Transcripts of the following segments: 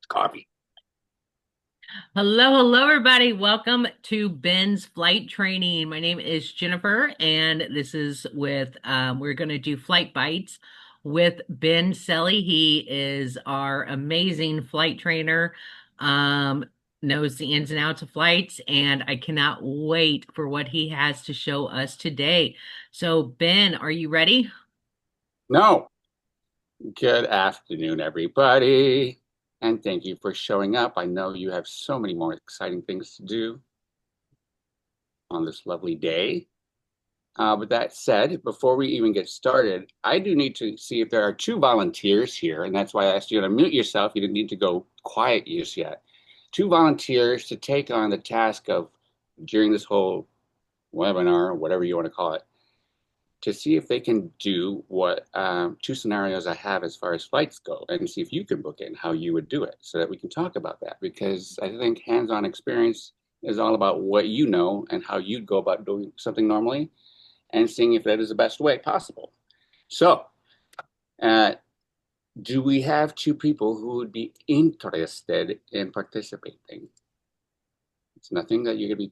Coffee. Hello, hello, everybody. Welcome to Ben's flight training. My name is Jennifer, and this is we're going to do flight bites with Ben Selle. He is our amazing flight trainer, um, knows the ins and outs of flights, and I cannot wait for what he has to show us today. So, Ben, are you ready? No. Good afternoon, everybody. And thank you for showing up. I know you have so many more exciting things to do on this lovely day. With that said, before we even get started, I do need to see if there are two volunteers here, and that's why I asked you to mute yourself. You didn't need to go quiet just yet. Two volunteers to take on the task of, during this whole webinar, whatever you want to call it, to see if they can do what two scenarios I have as far as flights go and see if you can book it and how you would do it so that we can talk about that. Because I think hands-on experience is all about what you know and how you'd go about doing something normally and seeing if that is the best way possible. So, uh, do we have two people who would be interested in participating? It's nothing that you're going to be,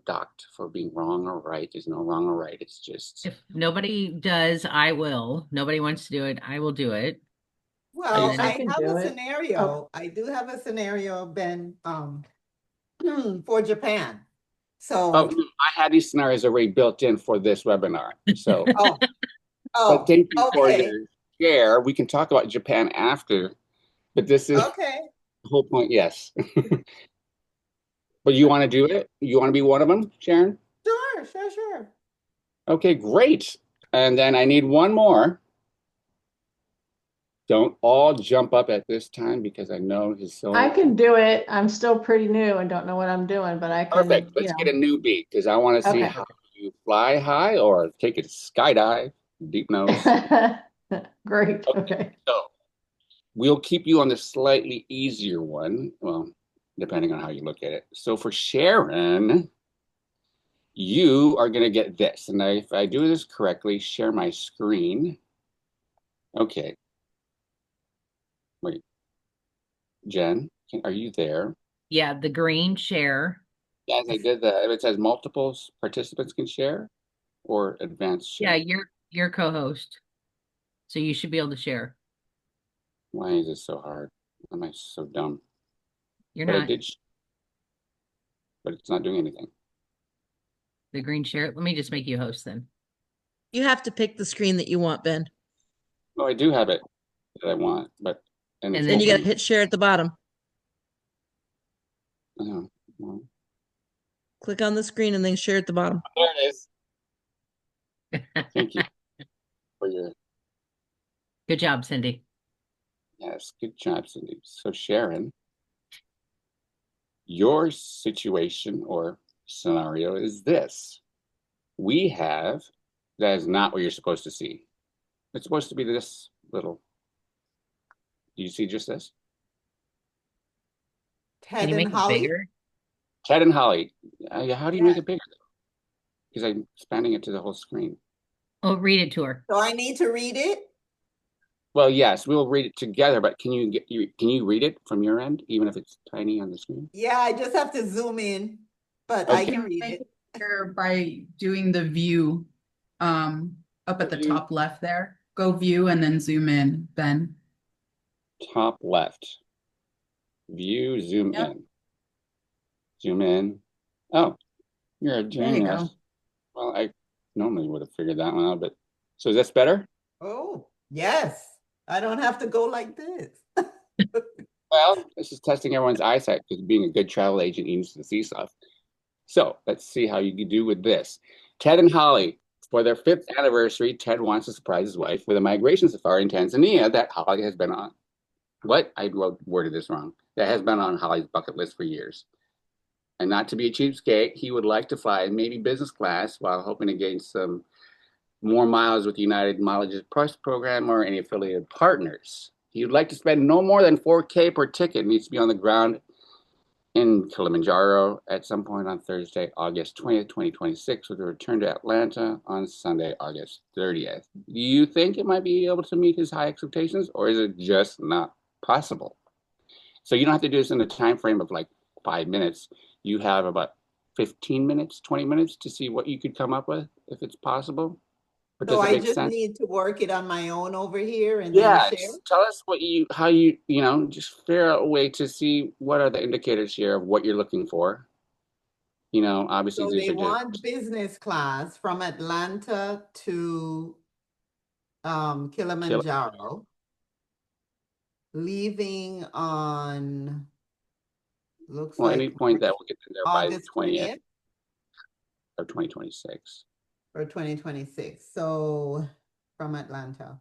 docked for being wrong or right. There's no wrong or right. It's just, If nobody does, I will. Nobody wants to do it, I will do it. are you And Well, then I saying? have a scenario. I do have a scenario, Ben, for Japan. Oh, So, no, I had these scenarios already built in for this webinar. So, oh, but oh, thank you for okay, your share. We can talk about Japan after, but this is okay. the whole point. Yes. But you want to do it? You want to be one of them, Sharon? Sure, sure, sure. Okay, great. And then I need one more. Don't all jump up at this time because I know he's I so can do it. I'm still pretty new and don't know what I'm doing, but I perfect. can, Let's get a newbie because I want to see okay. how you fly high or take a skydive, deep nose. Great. Okay, Okay. so we'll keep you on the slightly easier one. Well, depending on how you look at it. So for Sharon, you are going to get this. And if I do this correctly, share my screen. Okay, wait, Jen, are you there? yeah, the green share. As I did that, it says multiple participants can share or advanced Yeah, share. you're co-host, so you should be able to share. Why is this so hard? Am I so dumb? You're But I not did, but it's not doing anything. the green share. Let me just make you host then. You have to pick the screen that you want, Ben. Oh, I do have it that I want, but, and And it's Then you got to open. hit share at the bottom. Oh, well, Click on the screen and then share at the bottom. there it is. then Thank you for your, good job, Cindy. yes, good job, Cindy. So Sharon, your situation or scenario is this. We have, that is not what you're supposed to see. It's supposed to be this little, do you see just this? Can Ted you and make it Holly? bigger? Ted and Holly. How do you make Yeah. it bigger? Because I'm expanding it to the whole screen. Oh, read it to her. So I need to read it? Well, yes, we'll read it together, but can you read it from your end, even if it's tiny on the screen? Yeah, I just have to zoom in, but I Okay. can Can read make it. it bigger by doing the view up at the View top left there. Go view and then zoom in, Ben. top left. View, zoom Yep, in. Zoom in. Oh, you're a there you go. genius. Well, I normally would have figured that one out, but so is this better? Oh, yes. I don't have to go like this. Well, this is testing everyone's eyesight because being a good travel agent needs to see stuff. So let's see how you can do with this. Ted and Holly, for their fifth anniversary, Ted wants to surprise his wife with a migration safari in Tanzania that Holly has been on. What? I worded this wrong. That has been on Holly's bucket list for years. And not to be a cheapskate, he would like to fly maybe business class while hoping to gain some more miles with the United Mileage Plus program or any affiliated partners. He would like to spend no more than 4K per ticket. Needs to be on the ground in Kilimanjaro at some point on Thursday, August 20th, 2026, with a return to Atlanta on Sunday, August 30th. Do you think it might be able to meet his high expectations, or is it just not possible? So you don't have to do this in a time frame of like 5 minutes. You have about 15 minutes, 20 minutes to see what you could come up with, if it's possible. But So does it I make just sense? need to work it on my own over here and then Yeah, share? just tell us what how just figure out a way to see what are the indicators here of what you're looking for. Obviously So these they are just, want business class from Atlanta to Kilimanjaro, leaving on, looks well, like any point that we'll get in there by the August 20th 20th of 2026. or 2026. So from Atlanta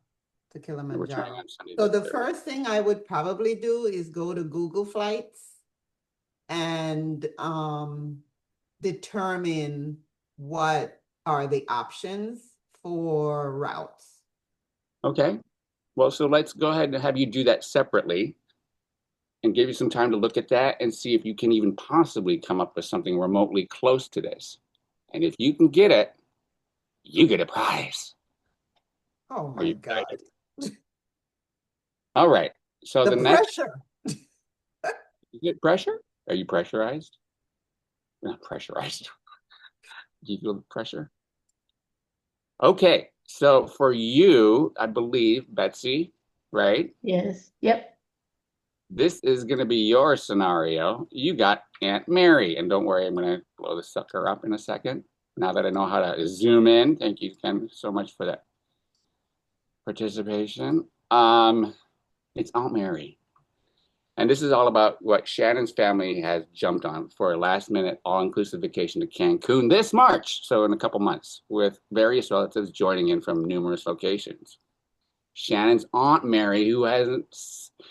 to And we're trying Kilimanjaro. on Sunday So the the 30th. first thing I would probably do is go to Google Flights and determine what are the options for routes. Okay. Well, so let's go ahead and have you do that separately and give you some time to look at that and see if you can even possibly come up with something remotely close to this. And if you can get it, you get a prize. Oh Are my you God. excited? All right. So The the next, pressure. you get pressure? Are you pressurized? You're not pressurized. Do you feel the pressure? Okay. So for you, I believe, Betsy, right? Yes. Yep. This is going to be your scenario. You got Aunt Mary. And don't worry, I'm going to blow the sucker up in a second. Now that I know how to zoom in. Thank you, Ken, so much for that participation. It's Aunt Mary. And this is all about what Shannon's family has jumped on for a last minute all inclusive vacation to Cancun this March. So, in a couple months, with various relatives joining in from numerous locations. Shannon's Aunt Mary,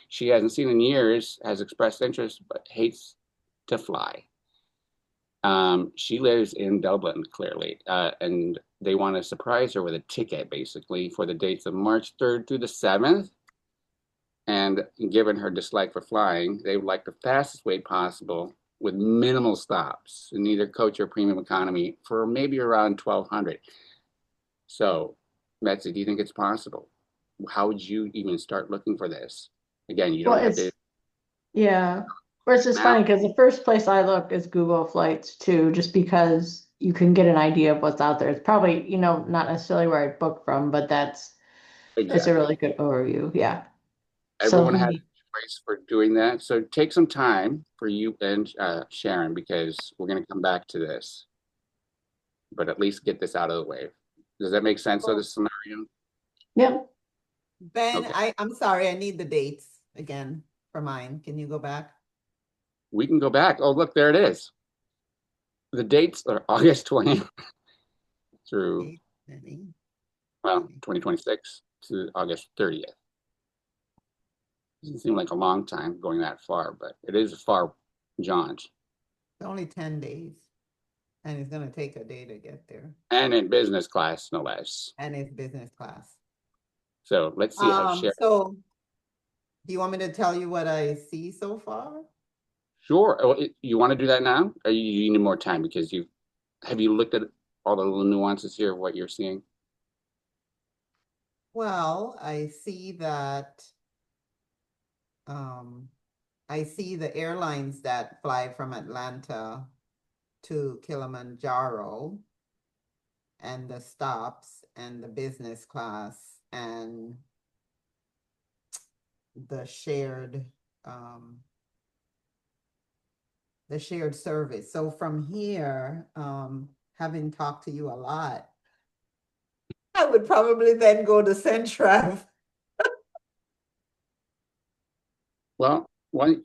she hasn't seen in years, has expressed interest but hates to fly. She lives in Dublin, clearly, and they want to surprise her with a ticket, basically, for the dates of March 3rd through the 7th. And given her dislike for flying, they would like the fastest way possible with minimal stops in either coach or premium economy for maybe around 1,200. So, Betsy, do you think it's possible? How would you even start looking for this? Again, you Well, don't have to yeah. Well, it's just now. funny because the first place I look is Google Flights too, just because you can get an idea of what's out there. It's probably, not necessarily where I book from, but it's a Exactly. really good overview. Yeah. So Everyone has a choice for doing that. So take some time for you and Sharon, because we're going to come back to this, but at least get this out of the way. Does that make sense of the Oh, scenario? yep. Ben, Okay. I'm sorry, I need the dates again for mine. Can you go back? We can go back. Oh, look, there it is. The dates are August 20th through, 8, 20, well, 20. 2026 to August 30th. Doesn't seem like a long time going that far, but it is a far jaunt. It's only 10 days. And it's gonna take a day to get there. And in business class, no less. And it's business class. So let's see how Sharon. So do you want me to tell you what I see so far? Sure. Oh, you want to do that now? Or you need more time because have you looked at all the little nuances here of what you're seeing? Well, I see the airlines that fly from Atlanta to Kilimanjaro and the stops and the business class and the um, shared service. So from here, having talked to you a lot, I would probably then go to Centrav. Well,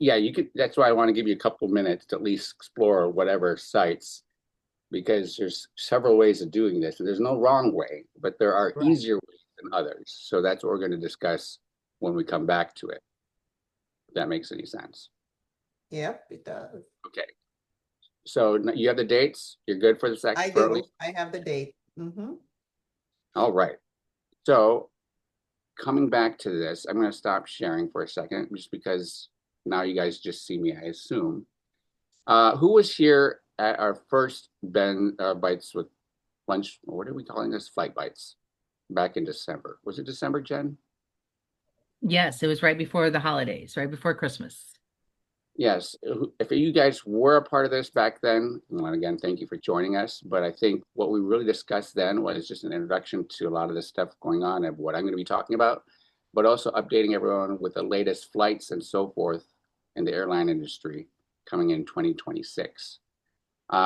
yeah, you could. That's why I want to give you a couple minutes to at least explore whatever sites, because there's several ways of doing this, and there's no wrong way, but there are Right. easier ways than others. So that's what we're going to discuss when we come back to it. If that makes any sense. Yep, it does. Okay. So you have the dates. You're good for the second I for at least. do. I have the date. Mm-hmm. All right. So coming back to this, I'm going to stop sharing for a second, just because now you guys just see me, I assume. Who was here at our first Ben Bites with lunch? What are we calling this? Flight Bites back in December. Was it December, Jen? Yes, it was right before the holidays, right before Christmas. yes, if you guys were a part of this back then, well, again, thank you for joining us. But I think what we really discussed then was just an introduction to a lot of the stuff going on and what I'm going to be talking about, but also updating everyone with the latest flights and so forth in the airline industry coming in 2026.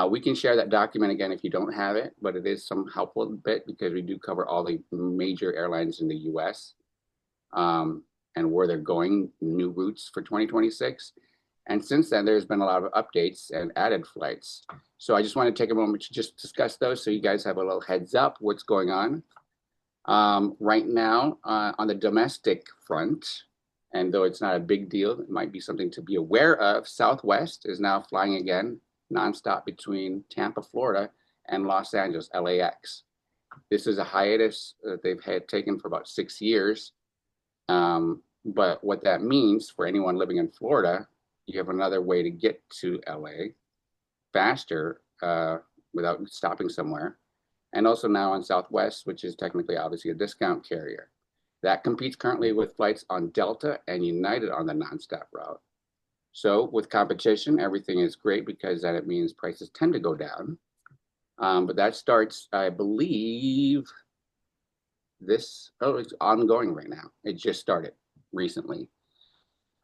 We can share that document again if you don't have it, but it is some helpful bit because we do cover all the major airlines in the US, and where they're going, new routes for 2026. And since then, there's been a lot of updates and added flights. So I just want to take a moment to just discuss those so you guys have a little heads up what's going on. Right now, on the domestic front, and though it's not a big deal, it might be something to be aware of. Southwest is now flying again, nonstop between Tampa, Florida, and Los Angeles, LAX. This is a hiatus that they've had taken for about 6 years. But what that means for anyone living in Florida, you have another way to get to LA faster without stopping somewhere. And also now on Southwest, which is technically obviously a discount carrier. That competes currently with flights on Delta and United on the nonstop route. So with competition, everything is great because then it means prices tend to go down. But that starts, I believe, it's ongoing right now. It just started recently.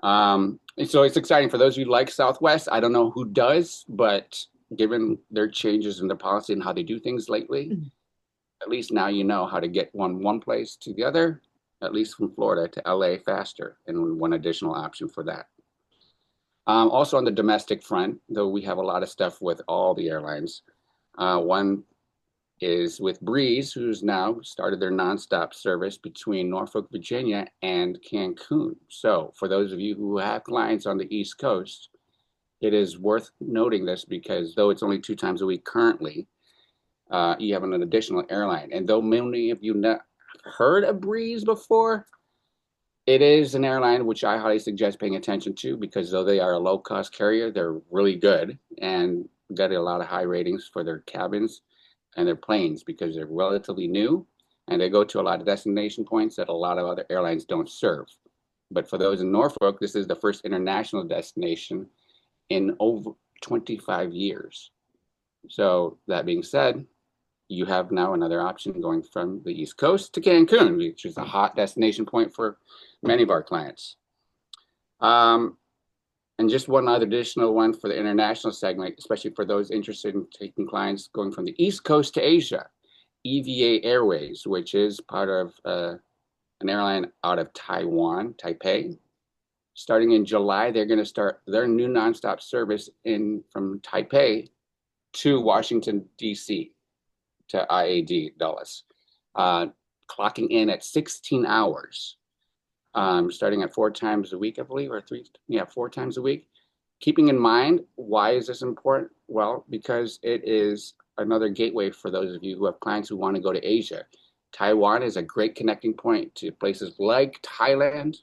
And so it's exciting for those of you who like Southwest. I don't know who does, but given their changes in their policy and how they do things lately, at least now you know how to get one place to the other, at least from Florida to LA faster, and one additional option for that. Also on the domestic front, though we have a lot of stuff with all the airlines. One is with Breeze, who's now started their nonstop service between Norfolk, Virginia, and Cancun. So for those of you who have clients on the East Coast, it is worth noting this because though it's only 2 times a week currently, you have an additional airline. And though many of you not heard of Breeze before, it is an airline which I highly suggest paying attention to because though they are a low-cost carrier, they're really good and got a lot of high ratings for their cabins and their planes because they're relatively new and they go to a lot of destination points that a lot of other airlines don't serve. But for those in Norfolk, this is the first international destination in over 25 years. So that being said, you have now another option going from the East Coast to Cancun, which is a hot destination point for many of our clients. And just one other additional one for the international segment, especially for those interested in taking clients going from the East Coast to Asia, EVA Airways, which is part of an airline out of Taiwan, Taipei. Starting in July, they're going to start their new nonstop service from Taipei to Washington, D.C., to IAD, Dulles, clocking in at 16 hours. Starting at 4 times a week, I believe, or 4 times a week. Keeping in mind, why is this important? Well, because it is another gateway for those of you who have clients who want to go to Asia. Taiwan is a great connecting point to places like Thailand,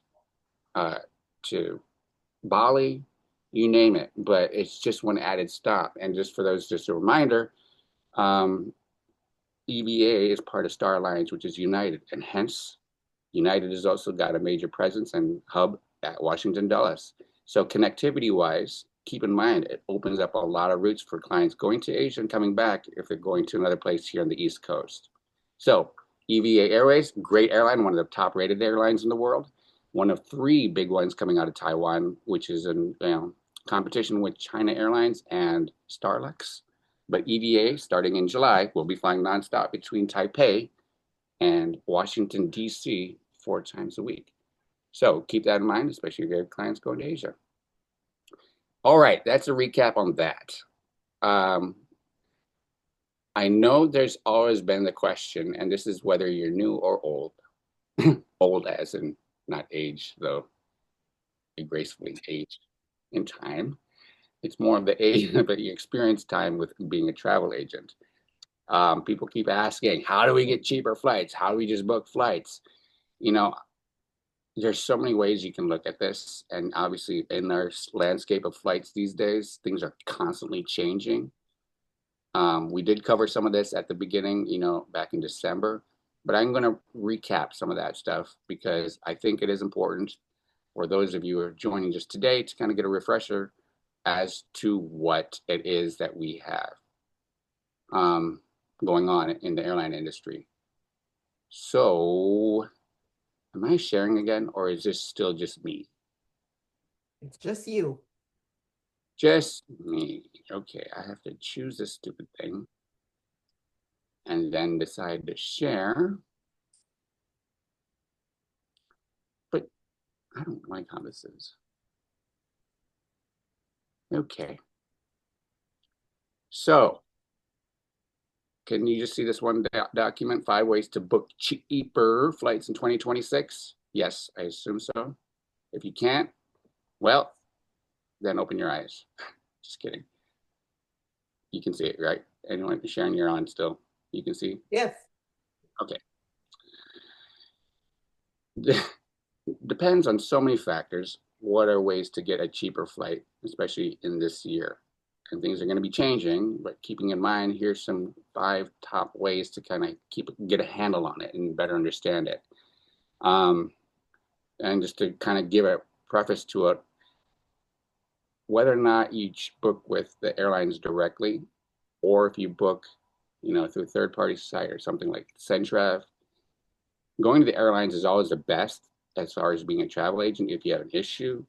to Bali, you name it, but it's just one added stop. And just for those, just a reminder, EVA is part of Star Alliance, which is United, and hence United has also got a major presence and hub at Washington Dulles. So connectivity-wise, keep in mind, it opens up a lot of routes for clients going to Asia and coming back if they're going to another place here on the East Coast. So EVA Airways, great airline, one of the top-rated airlines in the world. One of 3 big ones coming out of Taiwan, which is in competition with China Airlines and Starlux. But EVA, starting in July, will be flying nonstop between Taipei and Washington, D.C. 4 times a week. So keep that in mind, especially if you have clients going to Asia. All right, that's a recap on that. I know there's always been the question, and this is whether you're new or old. Old as in not age, though gracefully aged in time. It's more of the age, but you experience time with being a travel agent. People keep asking, how do we get cheaper flights? How do we just book flights? There's so many ways you can look at this. And obviously in our landscape of flights these days, things are constantly changing. We did cover some of this at the beginning, back in December, but I'm going to recap some of that stuff because I think it is important for those of you who are joining just today to kind of get a refresher as to what it is that we have going on in the airline industry. So, am I sharing again, or is this still just me? It's just you. Just me. Okay, I have to choose this stupid thing and then decide to share. But I don't like how this is. Okay. So, can you just see this one document? 5 ways to book cheaper flights in 2026? Yes, I assume so. If you can't, well, then open your eyes. Just kidding. You can see it, right? Anyone sharing, you're on still. You can see? Yes. Okay. Depends on so many factors. What are ways to get a cheaper flight, especially in this year? And things are going to be changing, but keeping in mind, here's some 5 top ways to kind of get a handle on it and better understand it. And just to kind of give a preface to it, whether or not you book with the airlines directly, or if you book, through a third-party site or something like Centrav, going to the airlines is always the best as far as being a travel agent if you have an issue,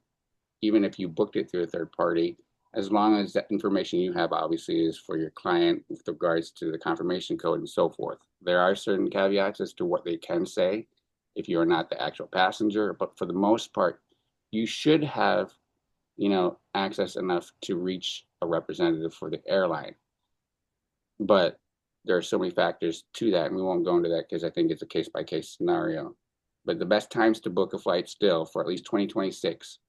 even if you booked it through a third party, as long as that information you have obviously is for your client with regards to the confirmation code and so forth. There are certain caveats as to what they can say if you are not the actual passenger, but for the most part, you should have, access enough to reach a representative for the airline. But there are so many factors to that, and we won't go into that because I think it's a case-by-case scenario. But the best times to book a flight still for at least 2026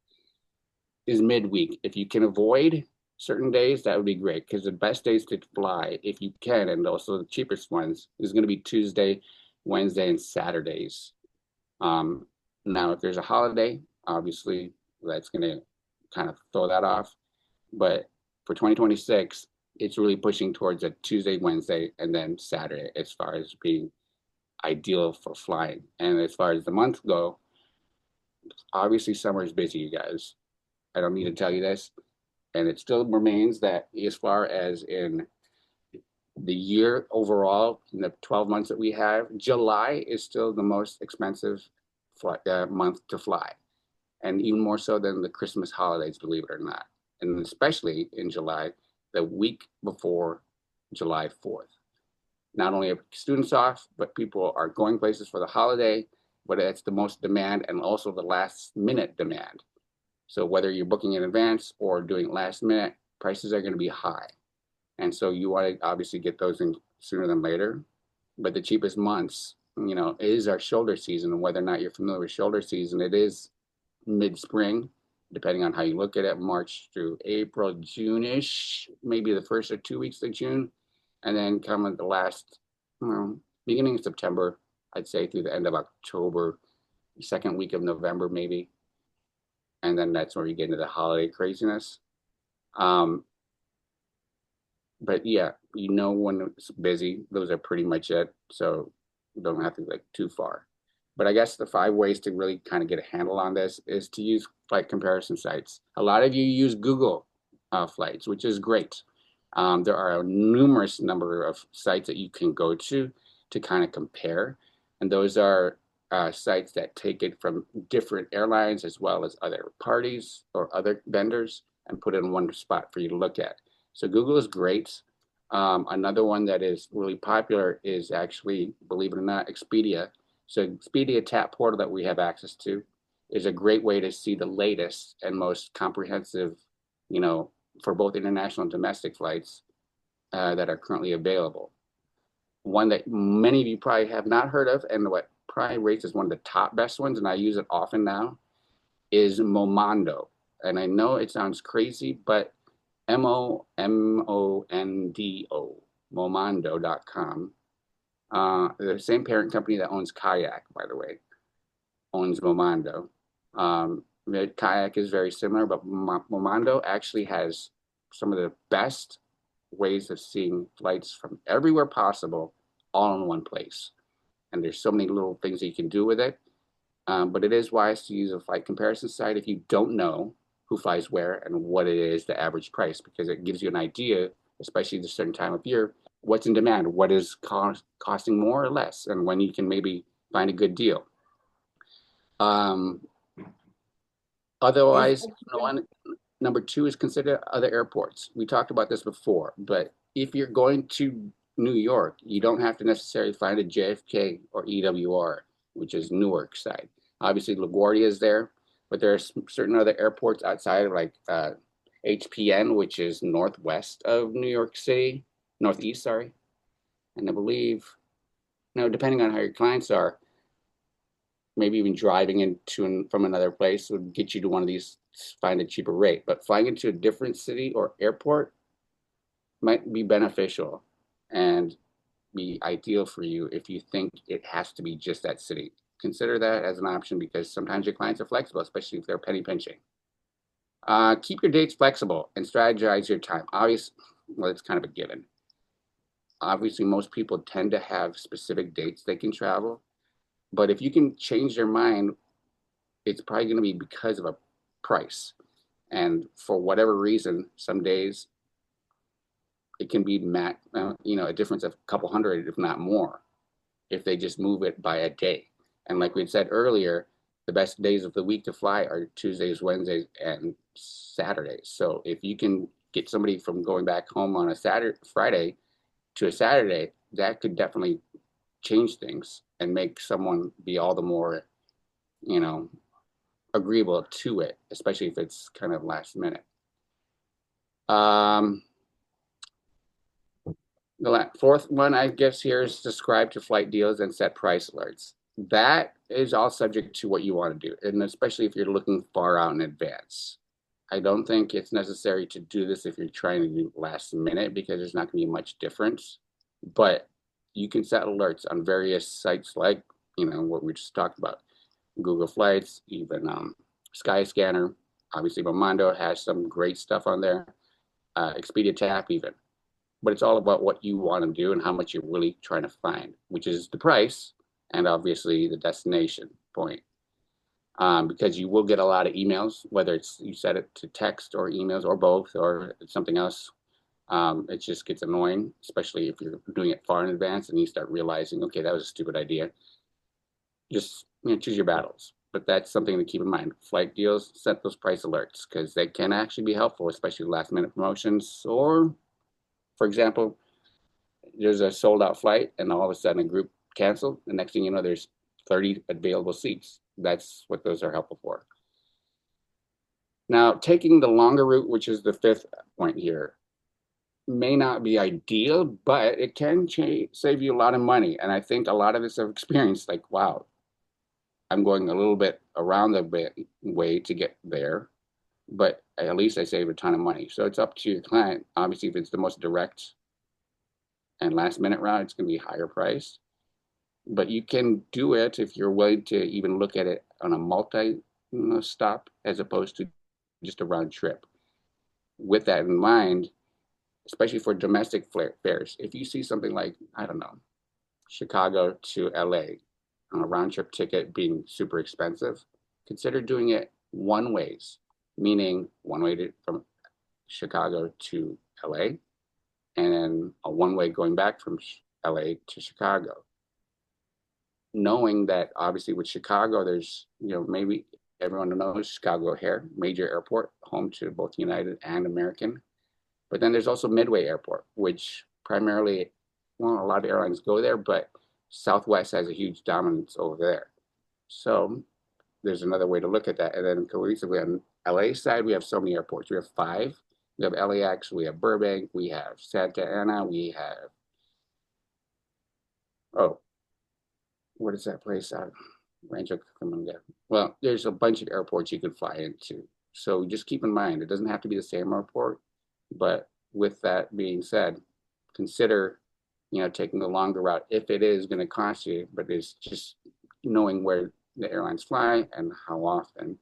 is midweek. If you can avoid certain days, that would be great, because the best days to fly, if you can, and also the cheapest ones, is going to be Tuesday, Wednesday, and Saturdays. Now, if there's a holiday, obviously that's going to kind of throw that off. But for 2026, it's really pushing towards a Tuesday, Wednesday, and then Saturday as far as being ideal for flying. And as far as the month go, obviously summer is busy, you guys. I don't need to tell you this. And it still remains that as far as in the year overall, in the 12 months that we have, July is still the most expensive month to fly. And even more so than the Christmas holidays, believe it or not. And especially in July, the week before July 4th. Not only are students off, but people are going places for the holiday, but it's the most demand and also the last minute demand. So whether you're booking in advance or doing last minute, prices are going to be high. And so you want to obviously get those in sooner than later. But the cheapest months, is our shoulder season. And whether or not you're familiar with shoulder season, it is mid-spring, depending on how you look at it, March through April, June-ish, maybe the first or 2 weeks of June. And then come at the last, beginning of September, I'd say through the end of October, second week of November, maybe. And then that's where you get into the holiday craziness. But yeah, when it's busy, those are pretty much it. So you don't have to go too far. But I guess the 5 ways to really kind of get a handle on this is to use flight comparison sites. A lot of you use Google flights, which is great. There are a numerous number of sites that you can go to kind of compare. And those are sites that take it from different airlines as well as other parties or other vendors and put it in one spot for you to look at. So Google is great. Another one that is really popular is actually, believe it or not, Expedia. So Expedia Tap Portal that we have access to is a great way to see the latest and most comprehensive, for both international and domestic flights that are currently available. One that many of you probably have not heard of, and what probably rates as one of the top best ones, and I use it often now, is Momondo. And I know it sounds crazy, but Momondo, Momondo.com. The same parent company that owns Kayak, by the way, owns Momondo. Kayak is very similar, but Momondo actually has some of the best ways of seeing flights from everywhere possible all in one place. And there's so many little things that you can do with it. But it is wise to use a flight comparison site if you don't know who flies where and what it is the average price, because it gives you an idea, especially at a certain time of year, what's in demand, what is costing more or less, and when you can maybe find a good deal. Otherwise, number two is consider other airports. We talked about this before, but if you're going to New York, you don't have to necessarily find a JFK or EWR, which is Newark side. Obviously, LaGuardia is there, but there are certain other airports outside of like HPN, which is northwest of New York City, northeast, sorry. And I believe, depending on how your clients are, maybe even driving into and from another place would get you to one of these, find a cheaper rate. But flying into a different city or airport might be beneficial and be ideal for you if you think it has to be just that city. Consider that as an option, because sometimes your clients are flexible, especially if they're penny pinching. Keep your dates flexible and strategize your time. Obviously, well, it's kind of a given. Obviously, most people tend to have specific dates they can travel, but if you can change their mind, it's probably going to be because of a price. And for whatever reason, some days it can be a difference of a couple hundred, if not more, if they just move it by a day. And like we said earlier, the best days of the week to fly are Tuesdays, Wednesdays, and Saturdays. So if you can get somebody from going back home on a Friday to a Saturday, that could definitely change things and make someone be all the more, agreeable to it, especially if it's kind of last minute. The fourth one, I guess, here is subscribe to flight deals and set price alerts. That is all subject to what you want to do, and especially if you're looking far out in advance. I don't think it's necessary to do this if you're trying to do last minute, because there's not going to be much difference. But you can set alerts on various sites like, what we just talked about. Google Flights, even Skyscanner. Obviously, Momondo has some great stuff on there. Expedia Tap even. But it's all about what you want to do and how much you're really trying to find, which is the price and obviously the destination point. Because you will get a lot of emails, whether it's you set it to text or emails or both or something else. It just gets annoying, especially if you're doing it far in advance and you start realizing, okay, that was a stupid idea. Just choose your battles. But that's something to keep in mind. Flight deals, set those price alerts, because they can actually be helpful, especially last minute promotions. Or, for example, there's a sold out flight and all of a sudden a group canceled. The next thing you know, there's 30 available seats. That's what those are helpful for. Now, taking the longer route, which is the fifth point here, may not be ideal, but it can save you a lot of money. And I think a lot of us have experienced, like, wow, I'm going a little bit around the way to get there, but at least I save a ton of money. So it's up to your client. Obviously, if it's the most direct and last minute route, it's going to be higher price. But you can do it if you're willing to even look at it on a multi stop as opposed to just a round trip. With that in mind, especially for domestic fares, if you see something like, I don't know, Chicago to LA on a round trip ticket being super expensive, consider doing it one ways, meaning one way from Chicago to LA, and then a one way going back from LA to Chicago. Knowing that obviously with Chicago, there's, maybe everyone knows Chicago O'Hare, major airport, home to both United and American. But then there's also Midway Airport, which primarily, a lot of airlines go there, but Southwest has a huge dominance over there. So there's another way to look at that. And then cohesively on LA side, we have so many airports. We have 5. We have LAX, we have Burbank, we have Santa Ana, we have, what is that place out? Rancho Cucamonga. Well, there's a bunch of airports you could fly into. So just keep in mind, it doesn't have to be the same airport. But with that being said, consider, taking the longer route if it is going to cost you, but it's just knowing where the airlines fly and how often,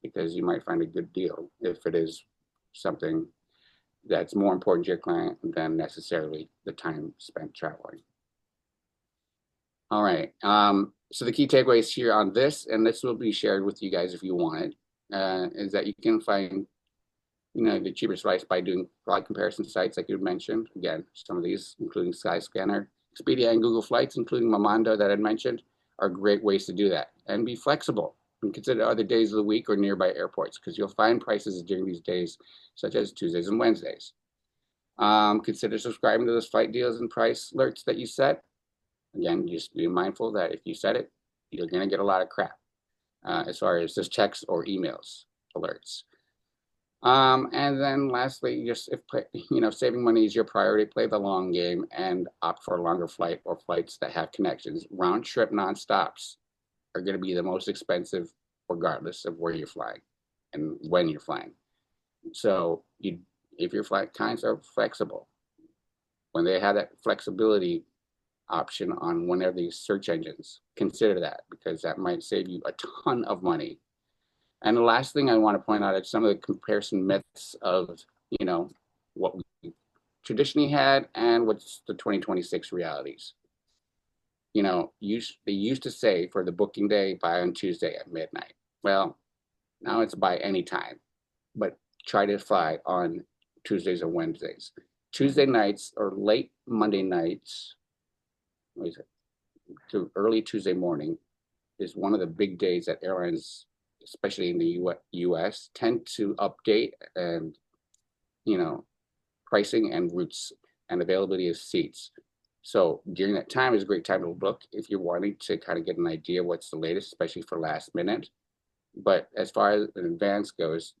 because you might find a good deal if it is something that's more important to your client than necessarily the time spent traveling. All right. So the key takeaways here on this, and this will be shared with you guys if you want it, is that you can find the cheapest flights by doing flight comparison sites like you mentioned. Again, some of these, including Skyscanner, Expedia, and Google Flights, including Momondo that I mentioned, are great ways to do that. And be flexible and consider other days of the week or nearby airports, because you'll find prices during these days, such as Tuesdays and Wednesdays. Consider subscribing to those flight deals and price alerts that you set. Again, just be mindful that if you set it, you're going to get a lot of crap as far as just texts or emails alerts. And then lastly, just if saving money is your priority, play the long game and opt for a longer flight or flights that have connections. Round trip non-stops are going to be the most expensive regardless of where you're flying and when you're flying. So if your flight times are flexible, when they have that flexibility option on one of these search engines, consider that, because that might save you a ton of money. And the last thing I want to point out is some of the comparison myths of, what we traditionally had and what's the 2026 realities. They used to say for the booking day, buy on Tuesday at midnight. Well, now it's buy anytime, but try to fly on Tuesdays or Wednesdays. Tuesday nights or late Monday nights, to early Tuesday morning, is one of the big days that airlines, especially in the US, tend to update and, pricing and routes and availability of seats. So during that time is a great time to look if you're wanting to kind of get an idea what's the latest, especially for last minute. But as far as in advance goes,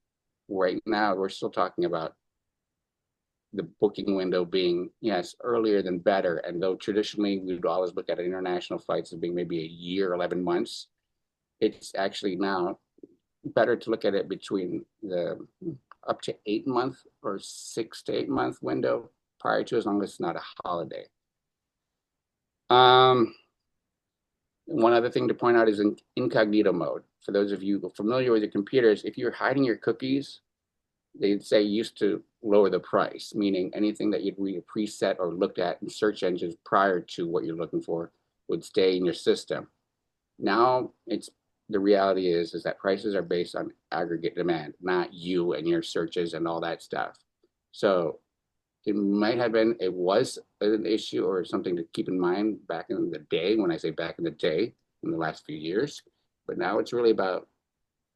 right now we're still talking about the booking window being, yes, earlier than better. And though traditionally we would always look at international flights as being maybe a year, 11 months, it's actually now better to look at it between the up to 8 month or 6 to 8 month window prior to, as long as it's not a holiday. One other thing to point out is in incognito mode. For those of you familiar with your computers, if you're hiding your cookies, they'd say used to lower the price, meaning anything that you'd read a preset or looked at in search engines prior to what you're looking for would stay in your system. Now the reality is that prices are based on aggregate demand, not you and your searches and all that stuff. So it was an issue or something to keep in mind back in the day. When I say back in the day, in the last few years, but now it's really about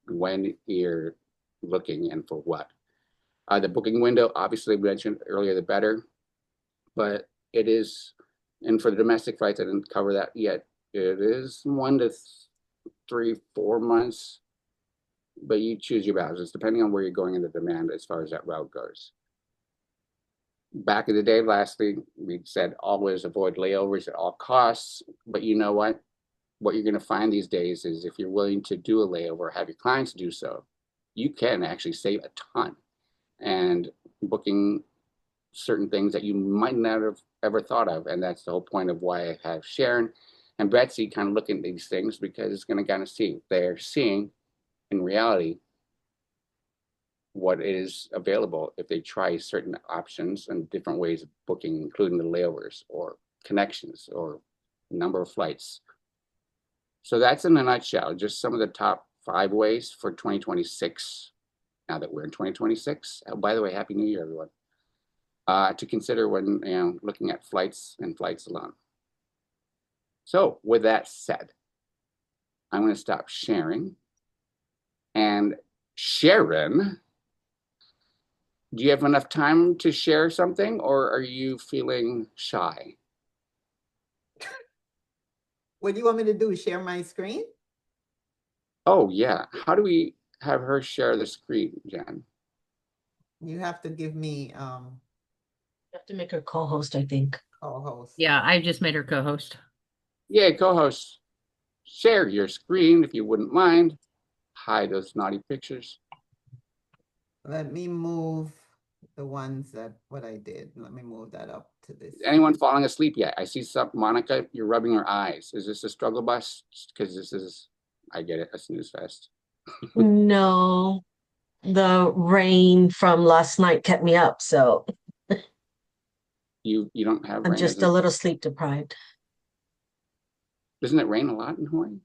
when you're looking and for what. The booking window, obviously we mentioned earlier, the better, but it is, and for the domestic flights, I didn't cover that yet. It is 1 to 3, 4 months, but you choose your battles depending on where you're going in the demand as far as that route goes. Back in the day, lastly, we said always avoid layovers at all costs, but you know what? What you're going to find these days is if you're willing to do a layover, have your clients do so, you can actually save a ton. And booking certain things that you might not have ever thought of. And that's the whole point of why I have Sharon and Betsy kind of look at these things, because it's going to kind of see, they're seeing in reality what is available if they try certain options and different ways of booking, including the layovers or connections or number of flights. So that's in a nutshell, just some of the top 5 ways for 2026. Now that we're in 2026, by the way, Happy New Year, everyone, to consider when looking at flights and flights alone. So with that said, I'm going to stop sharing. And Sharon, do you have enough time to share something, or are you feeling shy? What do you want me to do? Share my screen? Oh, yeah. How do we have her share the screen, Jen? You have to give me You have to make her co-host, I think. co-host. Yeah, I just made her co-host. Yeah, co-host, share your screen if you wouldn't mind. Hide those naughty pictures. Let me move the ones what I did. Let me move that up to this. Is anyone falling asleep yet? I see some, Monica, you're rubbing your eyes. Is this a struggle bus? Because this is, I get it, a snooze fest. No, the rain from last night kept me up, so You don't have I'm rain? just a little sleep deprived. Doesn't it rain a lot in Hawaii?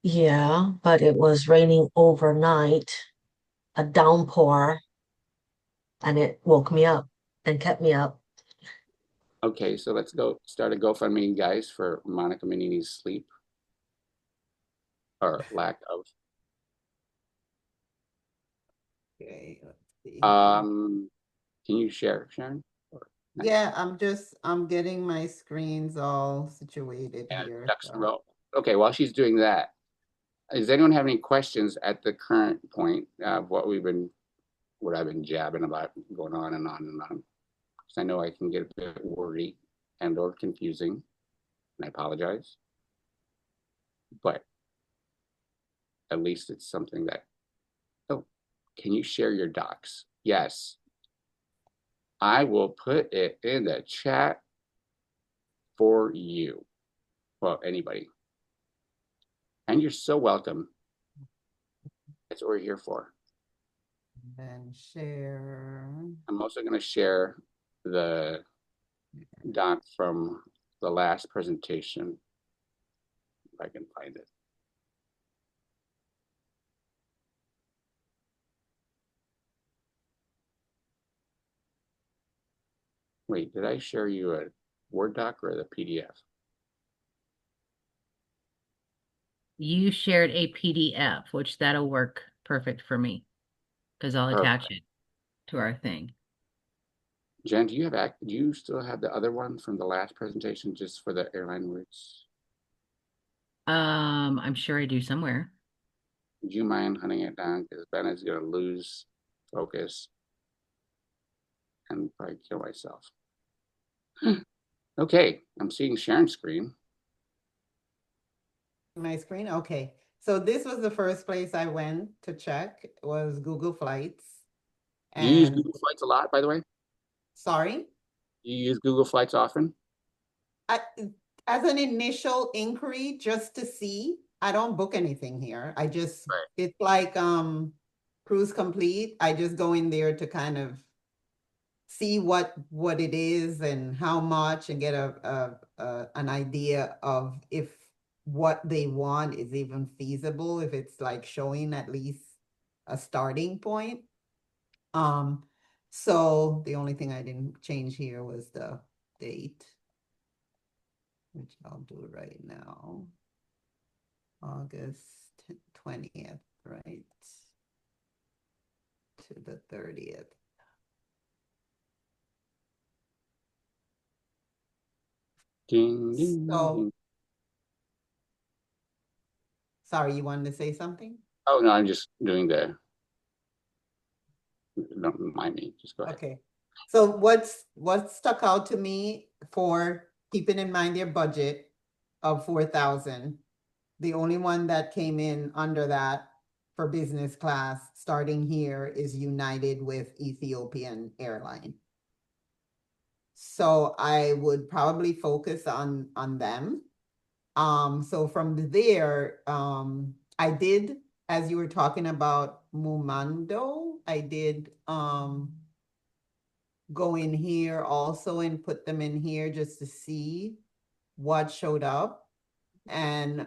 Yeah, but it was raining overnight a downpour and it woke me up and kept me up. Okay, so let's go start a GoFundMe, guys, for Monica Manini's sleep or lack of. Okay, let's see. Can you share, Sharon? Yeah, I'm getting my screens all situated And here. ducks in a So. row. Okay, while she's doing that, does anyone have any questions at the current point of what I've been jabbing about, going on and on and on? Because I know I can get a bit wordy and or confusing, and I apologize. But at least it's something that, oh, can you share your docs? Yes. I will put it in the chat for you. Well, anybody. And you're so welcome. That's what we're here for. Then share. I'm also going to share the doc from the last presentation, if I can find it. Wait, did I share you a Word doc or the PDF? You shared a PDF, which that'll work perfect for me because I'll attach it to our thing. Jen, do you still have the other one from the last presentation just for the airline routes? I'm sure I do somewhere. Would you mind hunting it down? Because Ben is going to lose focus and probably kill myself. Okay, I'm seeing Sharon's screen. My screen? Okay. So this was the first place I went to check was Google Flights. Do you use And Google Flights a lot, by the way? Do sorry? you use Google Flights often? As an initial inquiry, just to see, I don't book anything here. Right. It's like cruise complete. I just go in there to kind of see what it is and how much and get an idea of if what they want is even feasible, if it's like showing at least a starting point. So the only thing I didn't change here was the date, which I'll do right now. August 20th, right? To the 30th. Ding, ding, So, ding. sorry, you wanted to say something? Oh, no, I'm just doing don't mind me. Just go ahead. Okay. So what stuck out to me for keeping in mind their budget of 4,000, the only one that came in under that for business class starting here is United with Ethiopian Airline. So I would probably focus on them. So from there, I did, as you were talking about Mumando, I did go in here also and put them in here just to see what showed up. And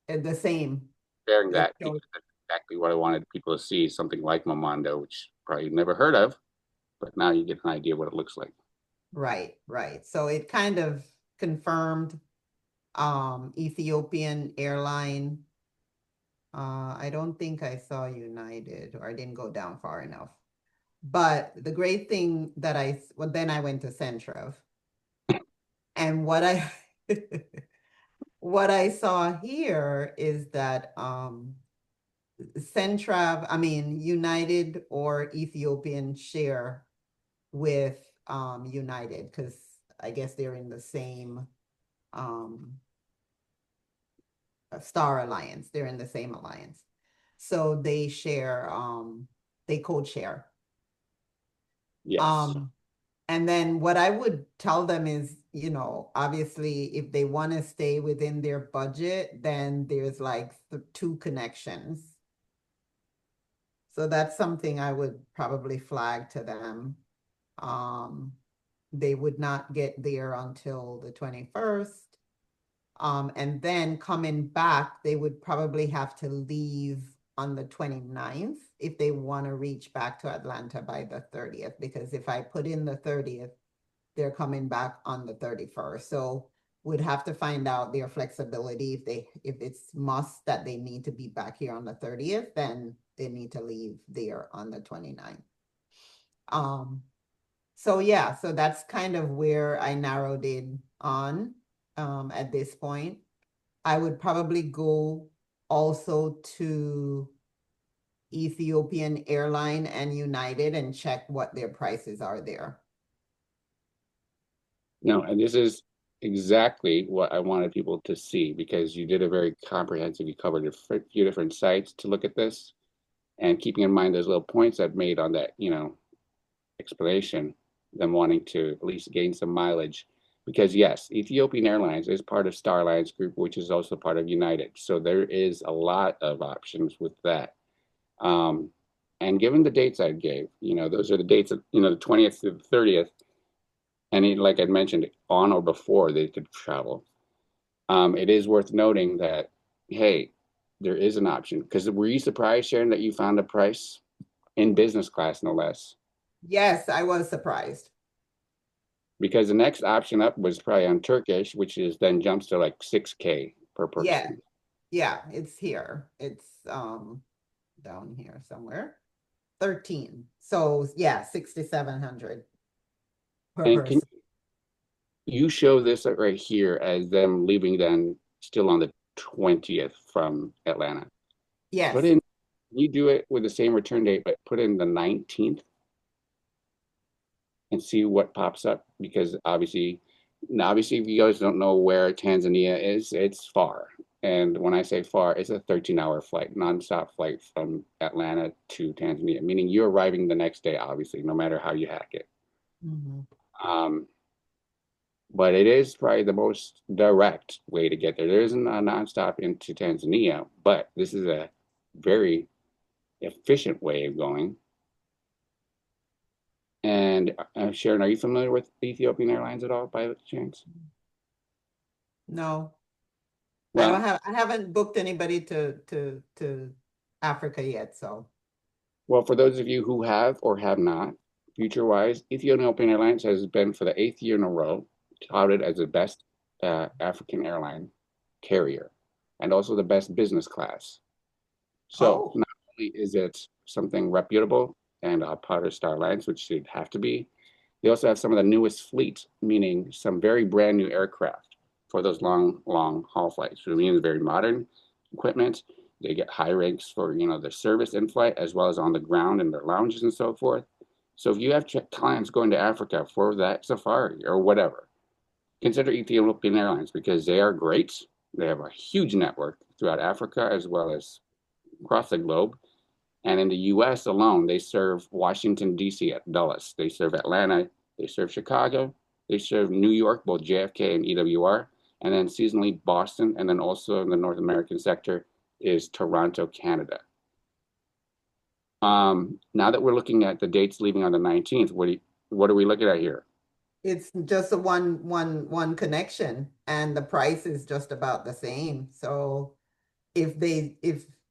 the same. Sharing It that showed, because that's exactly what I wanted people to see, something like Momondo, which probably never heard of, but now you get an idea what it looks like. right. So it kind of confirmed Ethiopian airline. I don't think I saw United, or I didn't go down far enough. But the great thing that then I went to Centrev. And what I what I saw here is that Centrav, I mean United or Ethiopian share with United, because I guess they're in the same Star Alliance. They're in the same alliance. So they share, they code share. Yes. And then what I would tell them is, obviously, if they want to stay within their budget, then there's like two connections. So that's something I would probably flag to them. They would not get there until the 21st. And then coming back, they would probably have to leave on the 29th if they want to reach back to Atlanta by the 30th, because if I put in the 30th, they're coming back on the 31st. So would have to find out their flexibility. If it's must that they need to be back here on the 30th, then they need to leave there on the 29th. So yeah, so that's kind of where I narrowed in on at this point. I would probably go also to Ethiopian Airline and United and check what their prices are there. No, and this is exactly what I wanted people to see because you did a very comprehensive, you covered a few different sites to look at this. And keeping in mind those little points I've made on that, explanation, them wanting to at least gain some mileage. Because yes, Ethiopian Airlines is part of Star Alliance Group, which is also part of United. So there is a lot of options with that. Um, and given the dates I gave, those are the dates of, the 20th to the 30th. And like I mentioned, on or before they could travel. It is worth noting that, hey, there is an option. Because were you surprised, Sharon, that you found a price in business class, no less? Yes, I was surprised. Because the next option up was probably on Turkish, which is then jumps to like 6K per Yeah, person. yeah, it's here. It's down here somewhere. 13. So yeah, 6,700 per And can person. you show this right here as them leaving then still on the 20th from Atlanta? Put Yes. in, you do it with the same return date, but put in the 19th and see what pops up because obviously if you guys don't know where Tanzania is, it's far. And when I say far, it's a 13-hour flight, nonstop flight from Atlanta to Tanzania, meaning you're arriving the next day, obviously, no matter how you hack it. Mhm. Um, but it is probably the most direct way to get there. There isn't a nonstop into Tanzania, but this is a very efficient way of going. And Sharon, are you familiar with Ethiopian Airlines at all by chance? No, Well, I haven't booked anybody to Africa yet, so. well, for those of you who have or have not, future-wise, Ethiopian Airlines has been for the eighth year in a row touted as the best African airline carrier and also the best business class. So Oh, not only is it something reputable and part of Star Alliance, which should have to be, they also have some of the newest fleet, meaning some very brand new aircraft for those long, long haul flights. So it means very modern equipment. They get high ranks for their service in flight as well as on the ground in their lounges and so forth. So if you have clients going to Africa for that safari or whatever, consider Ethiopian Airlines because they are great. They have a huge network throughout Africa as well as across the globe. And in the US alone, they serve Washington, D.C. at Dulles. They serve Atlanta. They serve Chicago. They serve New York, both JFK and EWR. And then seasonally Boston. And then also in the North American sector is Toronto, Canada. Now that we're looking at the dates leaving on the 19th, what are we looking at here? it's just a one connection and the price is just about the same. So if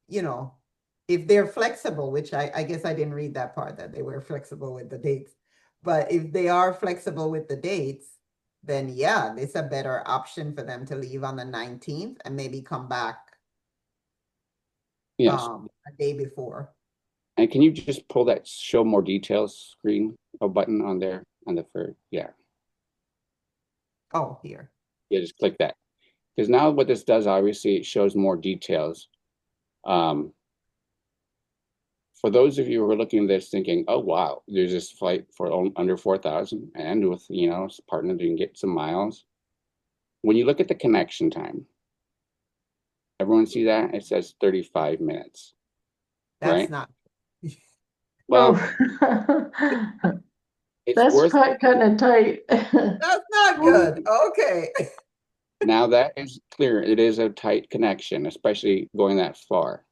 you know, if they're flexible, which I guess I didn't read that part that they were flexible with the dates, but if they are flexible with the dates, then yeah, it's a better option for them to leave on the 19th and maybe come back Yes. a day before. And can you just pull that show more details screen a button on there on the first? Yeah. Oh, here. Yeah, just click that. Because now what this does, obviously, it shows more details. Um, for those of you who are looking at this thinking, oh, wow, there's this flight for under 4,000 and with, partner, you can get some miles. When you look at the connection time, everyone see that? It says 35 minutes, That's right? not Well, Oh, it's that's worth, cutting it tight. that's not good. Okay. now that is clear. It is a tight connection, especially going that far.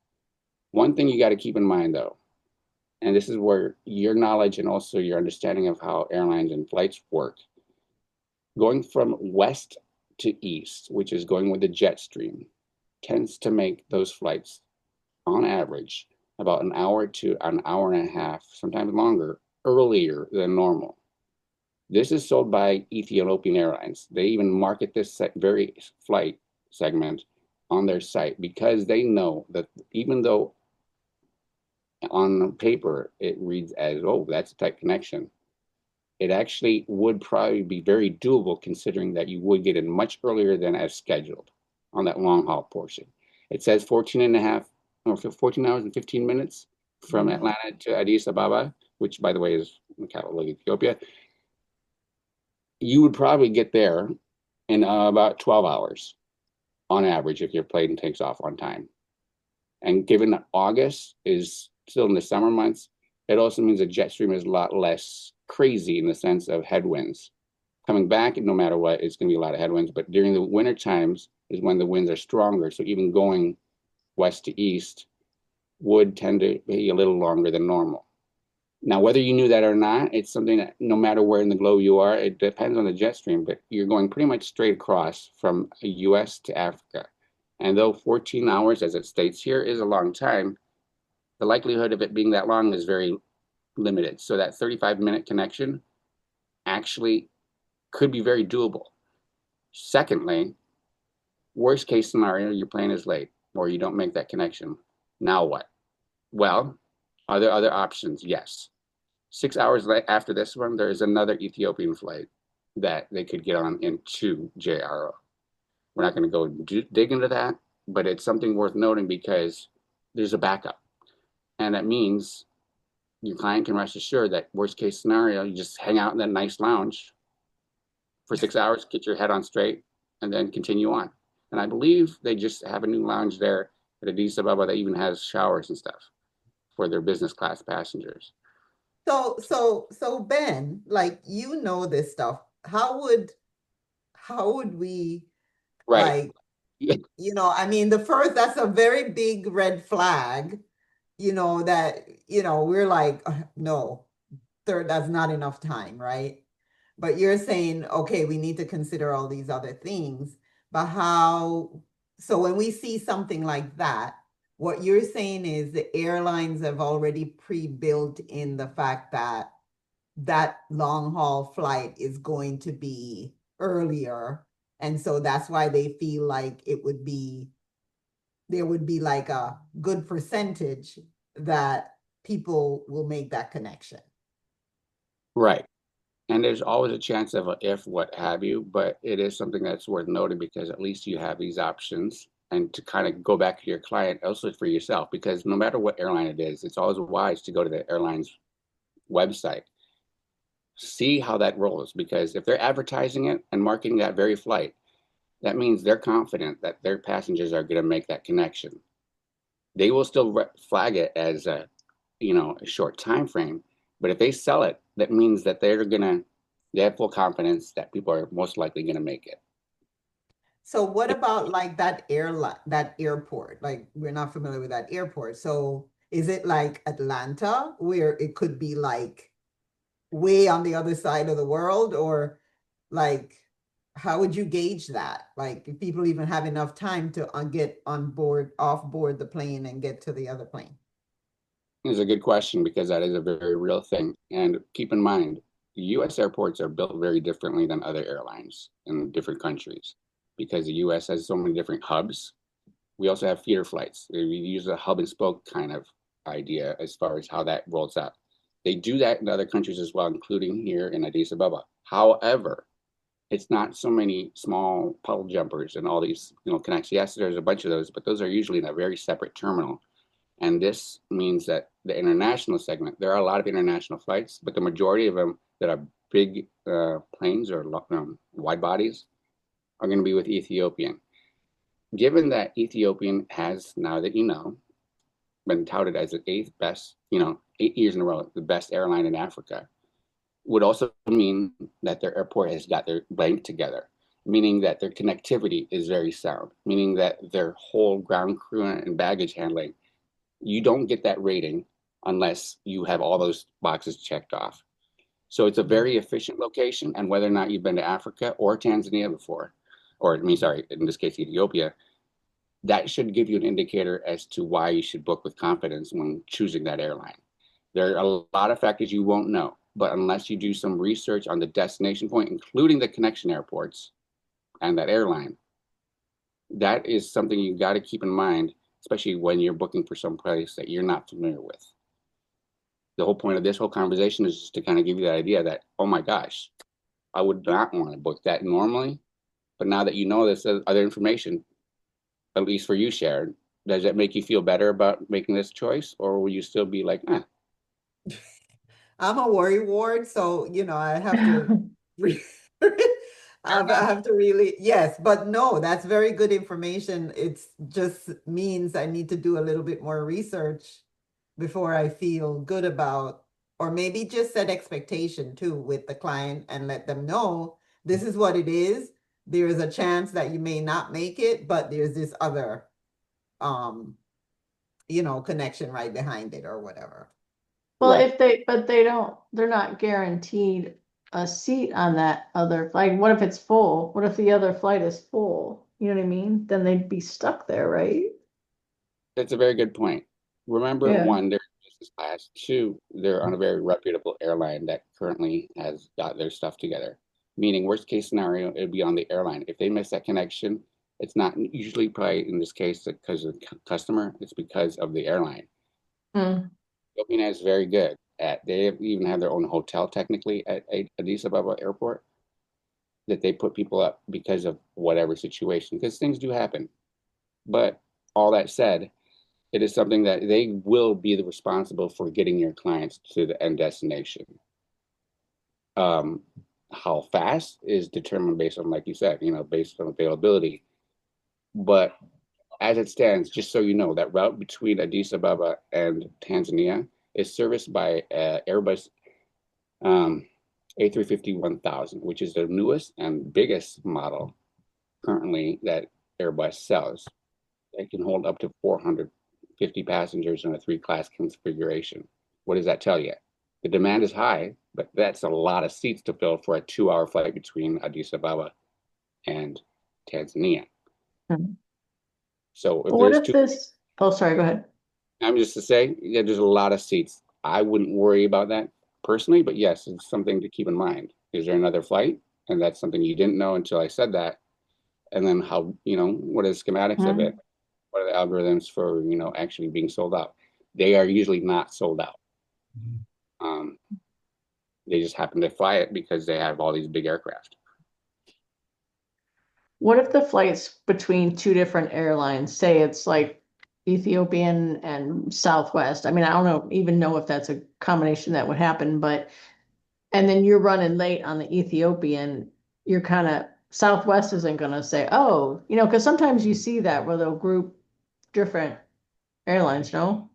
One thing you got to keep in mind, though, and this is where your knowledge and also your understanding of how airlines and flights work. Going from west to east, which is going with the jet stream, tends to make those flights on average about an hour to an hour and a half, sometimes longer, earlier than normal. This is sold by Ethiopian Airlines. They even market this very flight segment on their site because they know that even though on paper it reads as, oh, that's a tight connection, it actually would probably be very doable considering that you would get in much earlier than as scheduled on that long haul portion. It says 14 and a half or 14 hours and 15 minutes from Atlanta to Addis Ababa, which by the way is the capital of Ethiopia. You would probably get there in about 12 hours on average if your plane takes off on time. And given that August is still in the summer months, it also means the jet stream is a lot less crazy in the sense of headwinds. Coming back, no matter what, it's going to be a lot of headwinds, but during the winter times is when the winds are stronger. So even going west to east would tend to be a little longer than normal. Now, whether you knew that or not, it's something that no matter where in the globe you are, it depends on the jet stream, but you're going pretty much straight across from the US to Africa. And though 14 hours, as it states here, is a long time, the likelihood of it being that long is very limited. So that 35-minute connection actually could be very doable. Secondly, worst case scenario, your plane is late or you don't make that connection. Now what? Well, are there other options? Yes. 6 hours after this one, there is another Ethiopian flight that they could get on into JRO. We're not going to go dig into that, but it's something worth noting because there's a backup. And that means your client can rest assured that worst case scenario, you just hang out in that nice lounge for 6 hours, get your head on straight, and then continue on. And I believe they just have a new lounge there at Addis Ababa that even has showers and stuff for their business class passengers. So Ben, like you know this stuff. How would we Right. like, I mean, that's a very big red flag, that, we're like, no, that's not enough time, right? But you're saying, okay, we need to consider all these other things. But so when we see something like that, what you're saying is the airlines have already pre-built in the fact that that long haul flight is going to be earlier. And so that's why they feel like there would be like a good percentage that people will make that connection. Right. And there's always a chance of a if, what have you, but it is something that's worth noting because at least you have these options and to kind of go back to your client, also for yourself, because no matter what airline it is, it's always wise to go to the airline's website, see how that rolls, because if they're advertising it and marketing that very flight, that means they're confident that their passengers are going to make that connection. They will still flag it as a short time frame, but if they sell it, that means that they have full confidence that people are most likely gonna make it. So what about like that airport? Like we're not familiar with that airport. So is it like Atlanta where it could be like way on the other side of the world, or like how would you gauge that? Like if people even have enough time to get off board the plane and get to the other plane? It's a good question because that is a very real thing. And keep in mind, US airports are built very differently than other airlines in different countries because the US has so many different hubs. We also have feeder flights. We use a hub and spoke kind of idea as far as how that rolls out. They do that in other countries as well, including here in Addis Ababa. However, it's not so many small puddle jumpers and all these, connects. Yes, there's a bunch of those, but those are usually in a very separate terminal. And this means that the international segment, there are a lot of international flights, but the majority of them that are big planes or wide bodies are going to be with Ethiopian. Given that Ethiopian has, now that been touted as the eighth best, 8 years in a row, the best airline in Africa, would also mean that their airport has got their bank together, meaning that their connectivity is very sound, meaning that their whole ground crew and baggage handling, you don't get that rating unless you have all those boxes checked off. So it's a very efficient location. And whether or not you've been to Africa or Tanzania before, or I mean, sorry, in this case, Ethiopia, that should give you an indicator as to why you should book with confidence when choosing that airline. There are a lot of factors you won't know, but unless you do some research on the destination point, including the connection airports and that airline, that is something you got to keep in mind, especially when you're booking for some place that you're not familiar with. The whole point of this whole conversation is just to kind of give you that idea that, oh my gosh, I would not want to book that normally. But now that you know this other information, at least for you, Sharon, does that make you feel better about making this choice? Or will you still be like, eh? I'm a worry ward, so I have to I have to really, yes, but no, that's very good information. It's just means I need to do a little bit more research before I feel good about, or maybe just set expectation too with the client and let them know this is what it is. There is a chance that you may not make it, but there's this other um, connection right behind it or whatever. Well, Right. but they're not guaranteed a seat on that other flight. What if it's full? What if the other flight is full? You know what I mean? Then they'd be stuck there, right? That's a very good point. Remember, Yeah. one, they're business class. Two, they're on a very reputable airline that currently has got their stuff together. Meaning, worst case scenario, it'd be on the airline. If they miss that connection, it's not usually probably in this case because of the customer, it's because of the airline. Mm. Filipina is very good at, they even have their own hotel technically at Addis Ababa airport that they put people up because of whatever situation, because things do happen. But all that said, it is something that they will be the responsible for getting your clients to the end destination. Um, how fast is determined based on, like you said, based on availability. But as it stands, just so you know, that route between Addis Ababa and Tanzania is serviced by Airbus um, A350-1000, which is the newest and biggest model currently that Airbus sells. It can hold up to 450 passengers in a three-class configuration. What does that tell you? The demand is high, but that's a lot of seats to fill for a 2-hour flight between Addis Ababa and Tanzania. Mm. So if But what there's if two, this? Oh, sorry, go ahead. I'm just to say, yeah, there's a lot of seats. I wouldn't worry about that personally, but yes, it's something to keep in mind. Is there another flight? And that's something you didn't know until I said that. And then how, what are the schematics of it? Mm. What are the algorithms for, actually being sold out? They are usually not sold out. Um, they just happen to fly it because they have all these big aircraft. What if the flight's between two different airlines? Say it's like Ethiopian and Southwest. I mean, I don't even know if that's a combination that would happen, but and then you're running late on the Ethiopian, you're kind of Southwest isn't going to say, oh, because sometimes you see that where they'll group different airlines, no?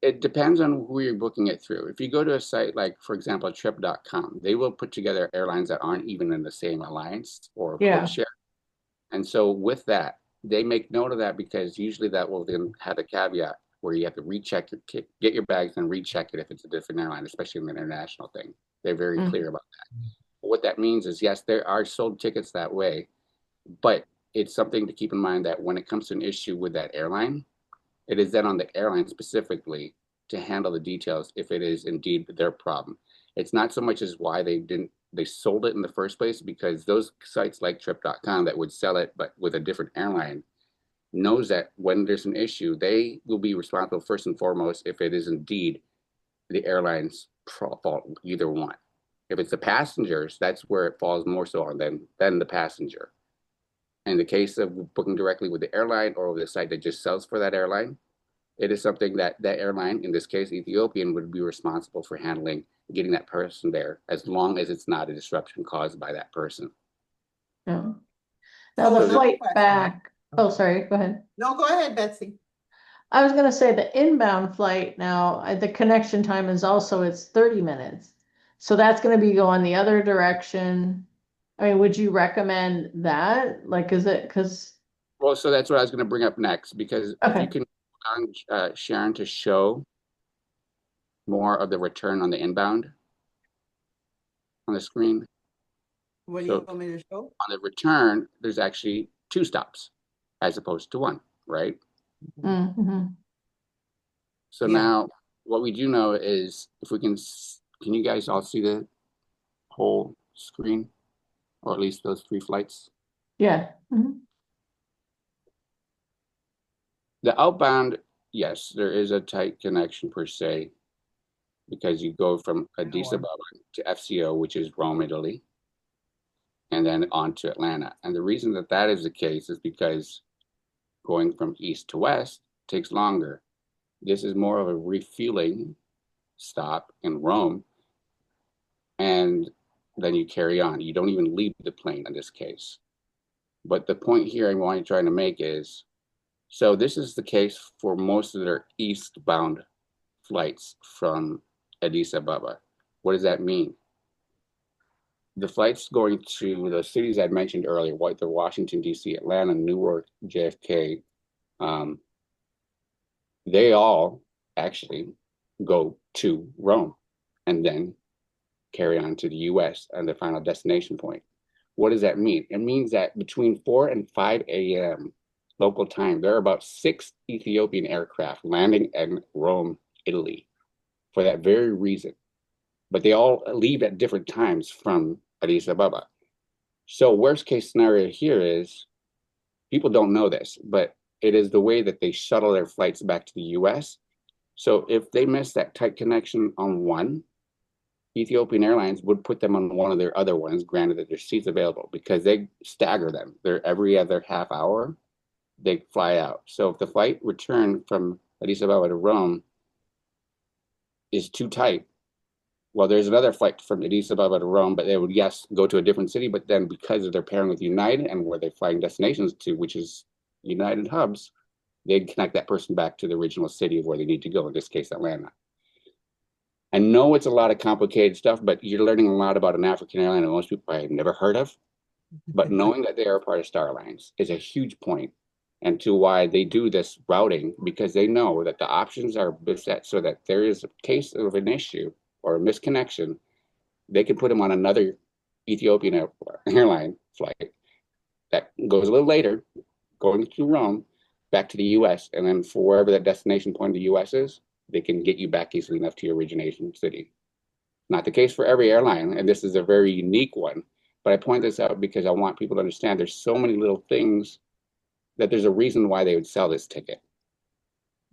It depends on who you're booking it through. If you go to a site like, for example, trip.com, they will put together airlines that aren't even in the same alliance or code Yeah. share. And so with that, they make note of that because usually that will then have a caveat where you have to recheck get your bags and recheck it if it's a different airline, especially in the international thing. They're very Mm. clear about that. What that means is, yes, there are sold tickets that way, but it's something to keep in mind that when it comes to an issue with that airline, it is then on the airline specifically to handle the details if it is indeed their problem. It's not so much as why they sold it in the first place, because those sites like trip.com that would sell it but with a different airline knows that when there's an issue, they will be responsible first and foremost if it is indeed the airline's fault, either one. If it's the passengers, that's where it falls more so on them than the passenger. In the case of booking directly with the airline or with the site that just sells for that airline, it is something that that airline, in this case Ethiopian, would be responsible for handling, getting that person there, as long as it's not a disruption caused by that person. Yeah. Now So the So another flight question. back. Oh, sorry, go ahead. No, go ahead, Betsy. I was gonna say the inbound flight now, the connection time is also it's 30 minutes. So that's gonna be going the other direction. I mean, would you recommend that? Like, is it because well, so that's what I was going to bring up next, because if you okay. can, Sharon, to show more of the return on the inbound on the screen. What do you So want me to show? on the return, there's actually two stops as opposed to one, right? Mhm. So Yeah. now what we do know is if we can you guys all see the whole screen or at least those three flights? Yeah. Mhm. The outbound, yes, there is a tight connection per se because you go from Addis Hour. Ababa to FCO, which is Rome, Italy, and then on to Atlanta. And the reason that that is the case is because going from east to west takes longer. This is more of a refueling stop in Rome, and then you carry on. You don't even leave the plane in this case. But the point here I want to try to make is so this is the case for most of their eastbound flights from Addis Ababa. What does that mean? The flights going to the cities I mentioned earlier, the Washington, D.C., Atlanta, Newark, JFK, um, they all actually go to Rome and then carry on to the US and the final destination point. What does that mean? It means that between 4 and 5 a.m. local time, there are about 6 Ethiopian aircraft landing in Rome, Italy, for that very reason. But they all leave at different times from Addis Ababa. So, worst case scenario here is people don't know this, but it is the way that they shuttle their flights back to the US. So, if they miss that tight connection on one, Ethiopian Airlines would put them on one of their other ones, granted that there's seats available, because they stagger them. They're every other half hour, they fly out. So if the flight return from Addis Ababa to Rome is too tight, well, there's another flight from Addis Ababa to Rome, but they would, yes, go to a different city. But then because of their pairing with United and where they're flying destinations to, which is United hubs, they'd connect that person back to the original city of where they need to go, in this case, Atlanta. I know it's a lot of complicated stuff, but you're learning a lot about an African airline that most people have never heard of. But knowing that they are part of Star Alliance is a huge point, and to why they do this routing because they know that the options are set so that there is a case of an issue or a misconnection, they can put them on another Ethiopian airline flight that goes a little later, going to Rome, back to the US, and then for wherever that destination point of the US is, they can get you back easily enough to your origination city. Not the case for every airline, and this is a very unique one. But I point this out because I want people to understand there's so many little things that there's a reason why they would sell this ticket.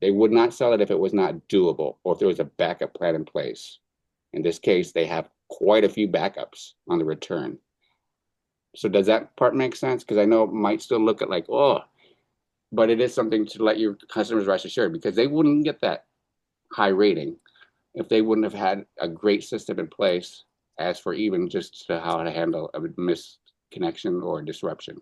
They would not sell it if it was not doable or if there was a backup plan in place. In this case, they have quite a few backups on the return. So does that part make sense? Because I know it might still look at like, oh, but it is something to let your customers rest assured because they wouldn't get that high rating if they wouldn't have had a great system in place as for even just to how to handle a missed connection or disruption.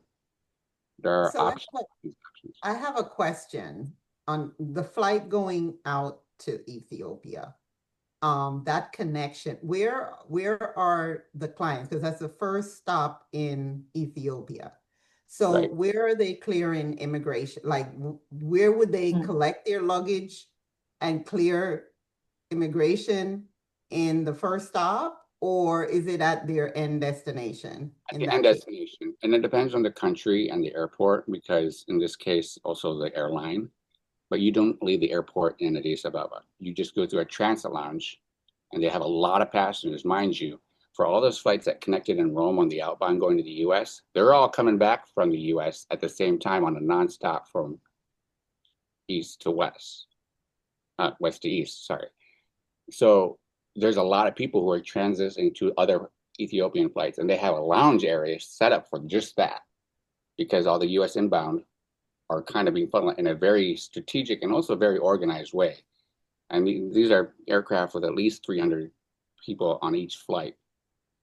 There are So options. I have a question on the flight going out to Ethiopia. That connection, where are the clients? Because that's the first stop in Ethiopia. So Right. where are they clearing immigration? Like where would they Mm. collect their luggage and clear immigration in the first stop? Or is it at their end destination At in the end that case? destination. And it depends on the country and the airport, because in this case, also the airline. But you don't leave the airport in Addis Ababa. You just go through a transit lounge, and they have a lot of passengers, mind you. For all those flights that connected in Rome on the outbound going to the US, they're all coming back from the US at the same time on a nonstop from east to west, west to east, sorry. So there's a lot of people who are transitioning to other Ethiopian flights, and they have a lounge area set up for just that because all the US inbound are kind of being funneled in a very strategic and also very organized way. I mean, these are aircraft with at least 300 people on each flight.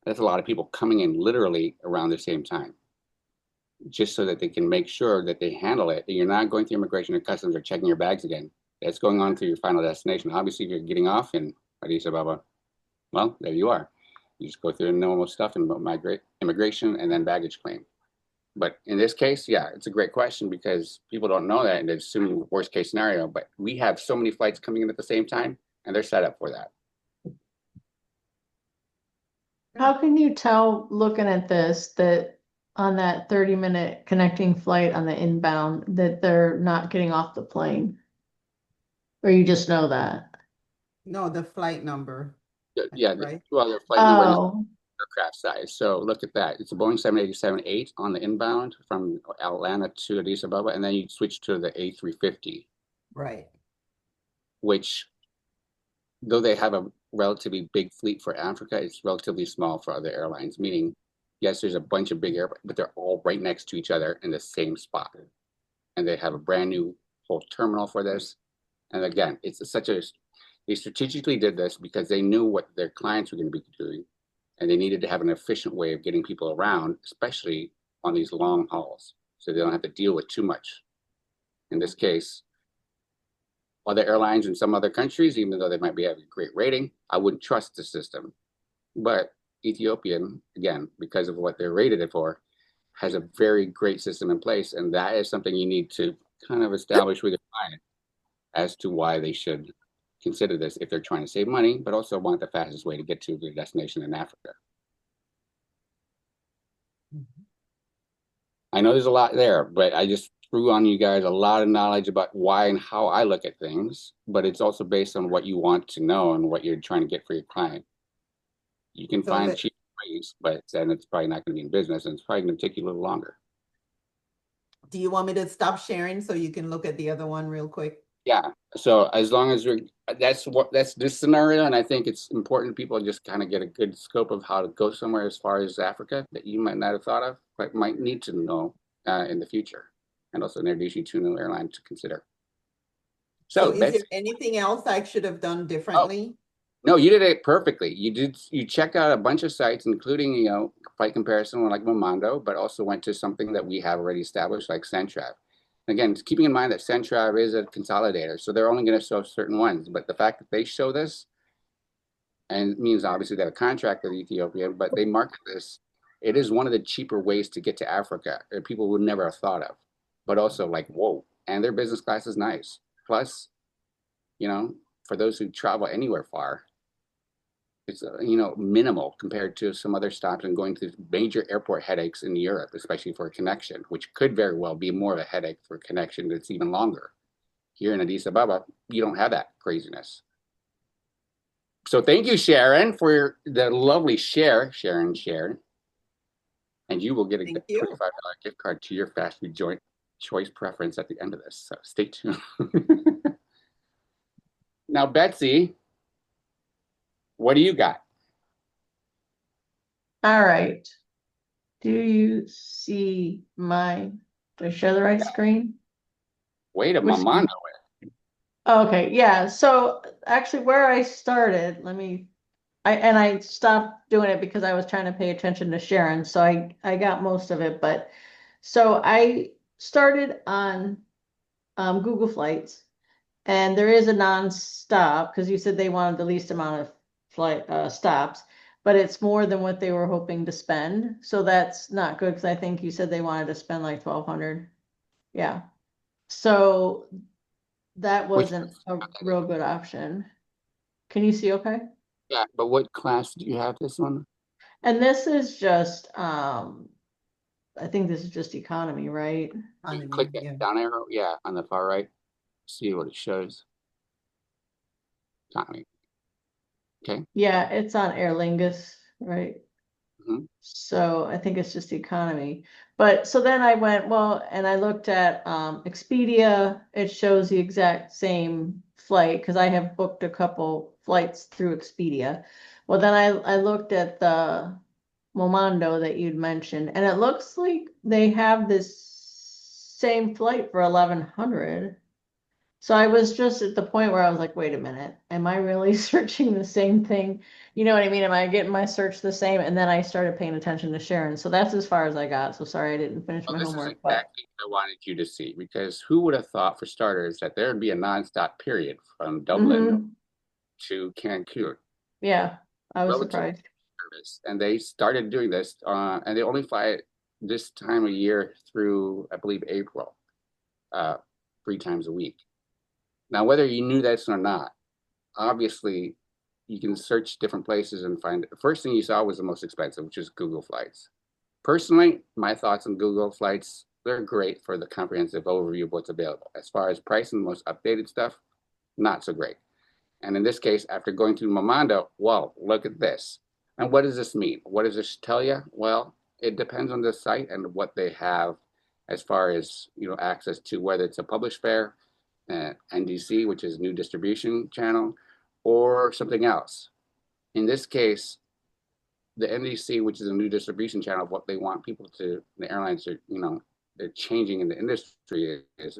That's a lot of people coming in literally around the same time, just so that they can make sure that they handle it. You're not going through immigration or customs or checking your bags again. That's going on to your final destination. Obviously, if you're getting off in Addis Ababa, well, there you are. You just go through the normal stuff and migrate immigration and then baggage claim. But in this case, yeah, it's a great question because people don't know that and they assume worst case scenario. But we have so many flights coming in at the same time, and they're set up for that. How can you tell looking at this that on that 30-minute connecting flight on the inbound that they're not getting off the plane? Or you just know that? No, the flight number, Yeah, right? well, their flight number and Oh, aircraft size. So look at that. It's a Boeing 787-8 on the inbound from Atlanta to Addis Ababa, and then you switch to the A350, Right. which, though they have a relatively big fleet for Africa, it's relatively small for other airlines, meaning, yes, there's a bunch of big airports, but they're all right next to each other in the same spot. And they have a brand new whole terminal for this. And again, it's such a, they strategically did this because they knew what their clients were going to be doing, and they needed to have an efficient way of getting people around, especially on these long hauls, so they don't have to deal with too much. In this case, other airlines in some other countries, even though they might be having a great rating, I wouldn't trust the system. But Ethiopian, again, because of what they're rated it for, has a very great system in place, and that is something you need to kind of establish with your client as to why they should consider this if they're trying to save money, but also want the fastest way to get to their destination in Africa. I know there's a lot there, but I just threw on you guys a lot of knowledge about why and how I look at things, but it's also based on what you want to know and what you're trying to get for your client. You can So find that, cheap ways, but then it's probably not going to be in business, and it's probably going to take you a little longer. do you want me to stop sharing so you can look at the other one real quick? Yeah. So as long as we're, that's this scenario, and I think it's important people just kind of get a good scope of how to go somewhere as far as Africa that you might not have thought of, but might need to know in the future, and also introduce you to a new airline to consider. So So is there Betsy, anything else I should have done oh differently? no, you did it perfectly. You checked out a bunch of sites, including flight comparison one like Momondo, but also went to something that we have already established like Centrav. Again, keeping in mind that Centrav is a consolidator, so they're only going to show certain ones. But the fact that they show this, and it means obviously they have a contract with Ethiopia, but they market this. It is one of the cheaper ways to get to Africa that people would never have thought of. But also like, whoa, and their business class is nice. Plus, you know, for those who travel anywhere far, it's minimal compared to some other stops and going through major airport headaches in Europe, especially for a connection, which could very well be more of a headache for a connection that's even longer. Here in Addis Ababa, you don't have that craziness. So thank you, Sharon, for the lovely Sharon. And you will get a Thank you. $25 gift card to your fast food joint choice preference at the end of this. So stay tuned. Now, Betsy, what do you got? all right. Do you see do I share the right screen? Wait a Which, Momondo. okay, yeah. So actually where I started, I stopped doing it because I was trying to pay attention to Sharon, so I got most of it, but so I started on Google Flights, and there is a non-stop because you said they wanted the least amount of flight stops, but it's more than what they were hoping to spend, so that's not good because I think you said they wanted to spend like 1,200. Yeah, so that Which, wasn't a real good option. Can you see okay? yeah, but what class do you have this one? And this is just I think this is just economy, right? You Economy, click that yeah. down arrow, yeah, on the far right. See what it shows. Economy. Okay. Yeah, it's on Aer Lingus, right? Mhm. So I think it's just economy. But so then I went, well, and I looked at Expedia. It shows the exact same flight because I have booked a couple flights through Expedia. Well, then I looked at the Momondo that you'd mentioned, and it looks like they have this same flight for 1,100. So I was just at the point where I was like, wait a minute, am I really searching the same thing? You know what I mean? Am I getting my search the same? And then I started paying attention to Sharon. So that's as far as I got. So sorry I didn't finish Well, my this is homework, but exactly what I wanted you to see because who would have thought, for starters, that there would be a nonstop period from Dublin to Cancun? yeah, I was Relative surprised. service, and they started doing this, and they only fly it this time of year through, I believe, April, uh, 3 times a week. Now, whether you knew this or not, obviously you can search different places and find the first thing you saw was the most expensive, which is Google Flights. Personally, my thoughts on Google Flights, they're great for the comprehensive overview of what's available. As far as price and the most updated stuff, not so great. And in this case, after going to Momondo, well, look at this. And what does this mean? What does this tell you? Well, it depends on the site and what they have as far as access to whether it's a published fare, NDC, which is new distribution channel, or something else. In this case, the NDC, which is a new distribution channel, what they want people to, the airlines are, they're changing in the industry is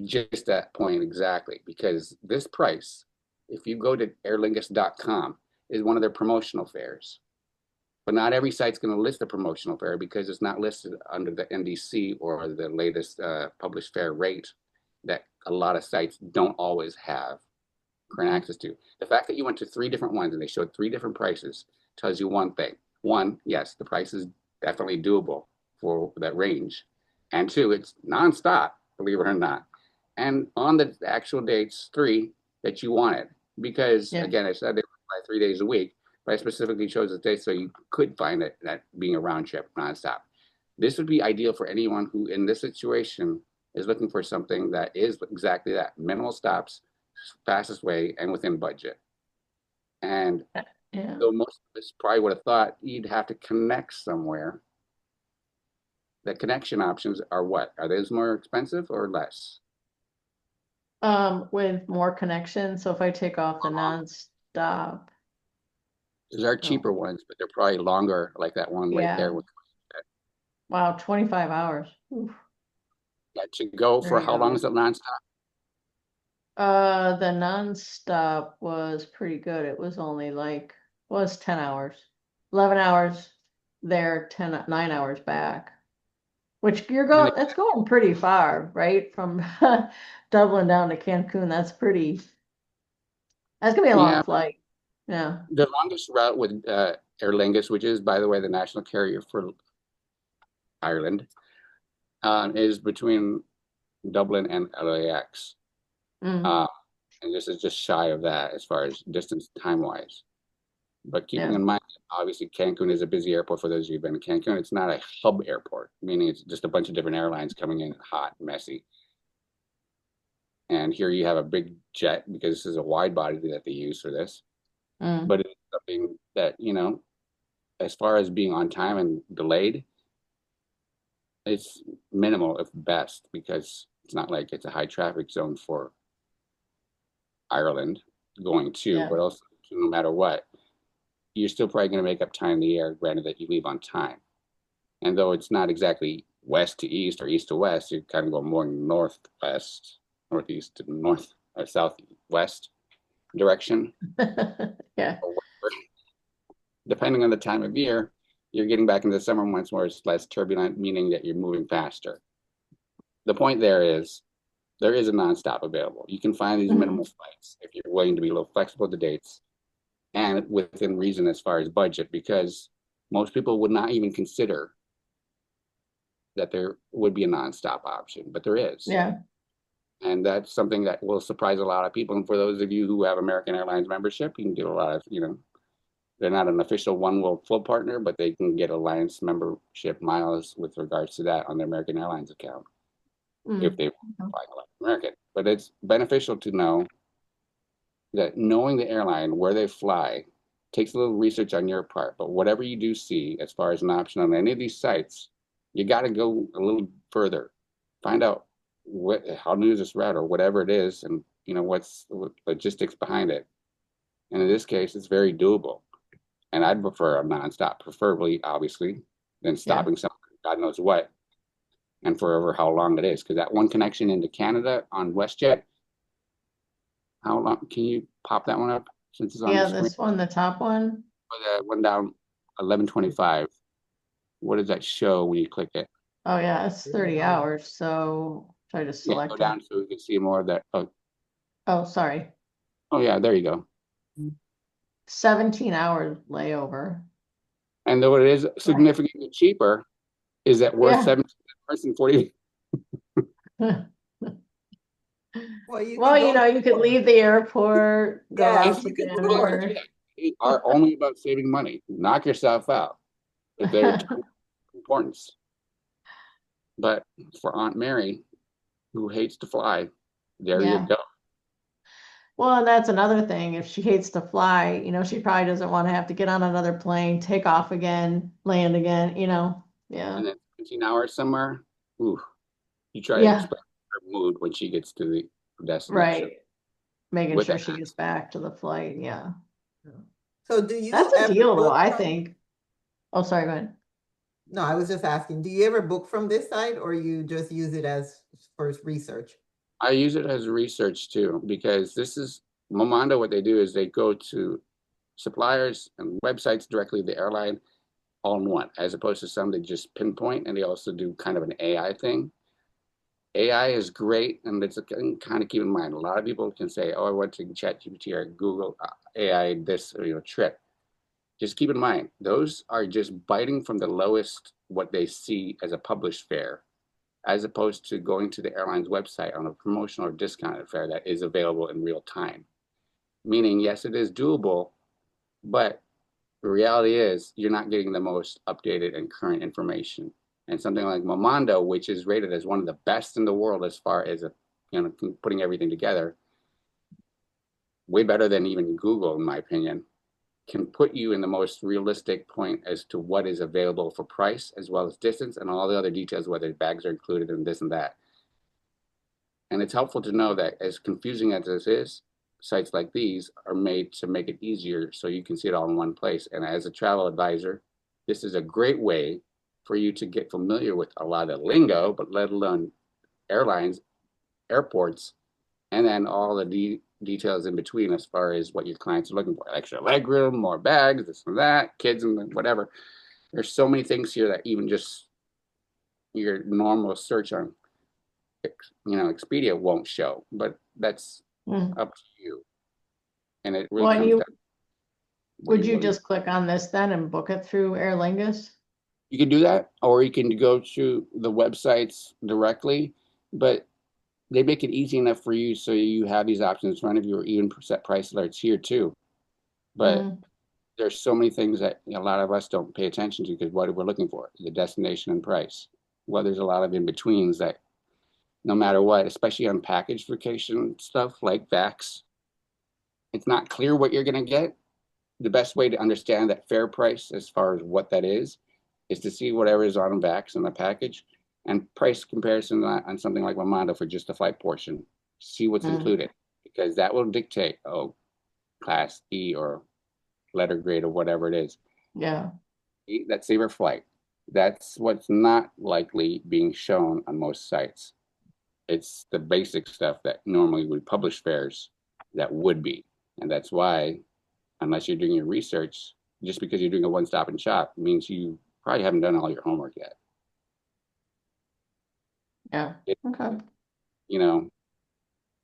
just that point exactly. Because this price, if you go to airlingus.com, is one of their promotional fares. But not every site's going to list a promotional fare because it's not listed under the NDC or the latest published fare rate that a lot of sites don't always have current access to. The fact that you went to 3 different ones and they showed 3 different prices tells you one thing. One, yes, the price is definitely doable for that range. And 2, it's nonstop, believe it or not. And on the actual dates, 3 that you wanted. Because again, I said they fly 3 days a week, but I specifically chose the dates so you could find it that being a round trip nonstop. This would be ideal for anyone who in this situation is looking for something that is exactly that, minimal stops, fastest way, and within budget. And though most of us probably would have thought you'd have to connect somewhere, the connection options are what? Are those more expensive or less? With more connections. So if I take off the nonstop. There are cheaper ones, but they're probably longer, like that one right there. Wow, 25 hours. Oof. That should go for how long is it nonstop? The nonstop was pretty good. It was only was 10 hours. 11 hours there, 9 hours back. Which that's going pretty far, right? From Dublin down to Cancun. That's gonna be a long flight. Yeah. The longest route with Aer Lingus, which is, by the way, the national carrier for Ireland, is between Dublin and LAX. And this is just shy of that as far as distance time-wise. But keeping in mind, obviously, Cancun is a busy airport for those of you who've been to Cancun. It's not a hub airport, meaning it's just a bunch of different airlines coming in hot, messy. And here you have a big jet because this is a wide body that they use for this. But it's something that, as far as being on time and delayed, it's minimal if best, because it's not like it's a high traffic zone for Ireland going to, but also no matter what, you're still probably going to make up time in the air, granted that you leave on time. And though it's not exactly west to east or east to west, you kind of go more northwest, northeast to north or southwest direction. Depending on the time of year, you're getting back into the summer months where it's less turbulent, meaning that you're moving faster. The point there is a nonstop available. You can find these minimal flights if you're willing to be a little flexible with the dates and within reason as far as budget, because most people would not even consider that there would be a nonstop option, but there is. And that's something that will surprise a lot of people. And for those of you who have American Airlines membership, you can get a lot of, they're not an official One World flow partner, but they can get Alliance membership miles with regards to that on their American Airlines account if they fly American. But it's beneficial to know that knowing the airline, where they fly, takes a little research on your part. But whatever you do see as far as an option on any of these sites, you got to go a little further. Find out how new is this route or whatever it is, and what's the logistics behind it. And in this case, it's very doable. And I'd prefer a nonstop, preferably, obviously, than stopping somewhere, God knows what, and forever how long it is. Because that one connection into Canada on WestJet, how long? Can you pop that one up since it's on the screen? This one, the top one. Or the one down 11:25. What does that show when you click it? Oh yeah, it's 30 hours. So try to select go down so we can see more of that. Oh, sorry. Oh yeah, there you go. 17-hour layover. And though it is significantly cheaper, is that worth 17 hours and 40? Well, you Well, could go you could tour. leave the airport, go Yes, out If to you could tours, tour. dinner. yeah, are only about saving money. Knock yourself out. But they're of importance. But for Aunt Mary, who hates to fly, there you Yeah. go. Well, and that's another thing. If she hates to fly, she probably doesn't want to have to get on another plane, take off again, land again. Yeah. And then 15 hours somewhere. Ooh, you try to Yeah, explain her mood when she gets to the destination right. Making with sure that. she gets back to the flight. Yeah. So do you That's a ever deal though, book I from? think. Oh, sorry, go ahead. No, I was just asking, do you ever book from this site or you just use it as for research? I use it as research too, because this is Momondo. What they do is they go to suppliers and websites directly to the airline all in one, as opposed to some that just pinpoint, and they also do kind of an AI thing. AI is great, and it's a kind of keep in mind. A lot of people can say, "Oh, I went to ChatGPT or Google AI this trip." Just keep in mind, those are just biting from the lowest what they see as a published fare, as opposed to going to the airline's website on a promotional or discounted fare that is available in real time. Meaning, yes, it is doable, but the reality is you're not getting the most updated and current information. And something like Momondo, which is rated as one of the best in the world as far as putting everything together, way better than even Google, in my opinion, can put you in the most realistic point as to what is available for price as well as distance and all the other details, whether bags are included and this and that. And it's helpful to know that as confusing as this is, sites like these are made to make it easier so you can see it all in one place. And as a travel advisor, this is a great way for you to get familiar with a lot of lingo, but let alone airlines, airports, and then all the details in between as far as what your clients are looking for. Extra legroom, more bags, this and that, kids and whatever. There's so many things here that even just your normal search on Expedia won't show, but that's Mm. up to you. And it really Well, and comes down to what would you're you willing. just click on this then and book it through Aer Lingus? You can do that, or you can go to the websites directly, but they make it easy enough for you so you have these options in front of you, or even set price alerts here too. But Mm. there's so many things that a lot of us don't pay attention to because what we're looking for, the destination and price. Well, there's a lot of in betweens that no matter what, especially on package vacation stuff like VAX, it's not clear what you're going to get. The best way to understand that fair price as far as what that is to see whatever is on VAX in the package and price comparison on something like Momondo for just the flight portion. See what's Mm. included because that will dictate, class E or letter grade or whatever it is. Yeah. That's saver flight. That's what's not likely being shown on most sites. It's the basic stuff that normally would publish fares that would be. And that's why, unless you're doing your research, just because you're doing a one stop and shop means you probably haven't done all your homework yet. Yeah. It, Okay. you know,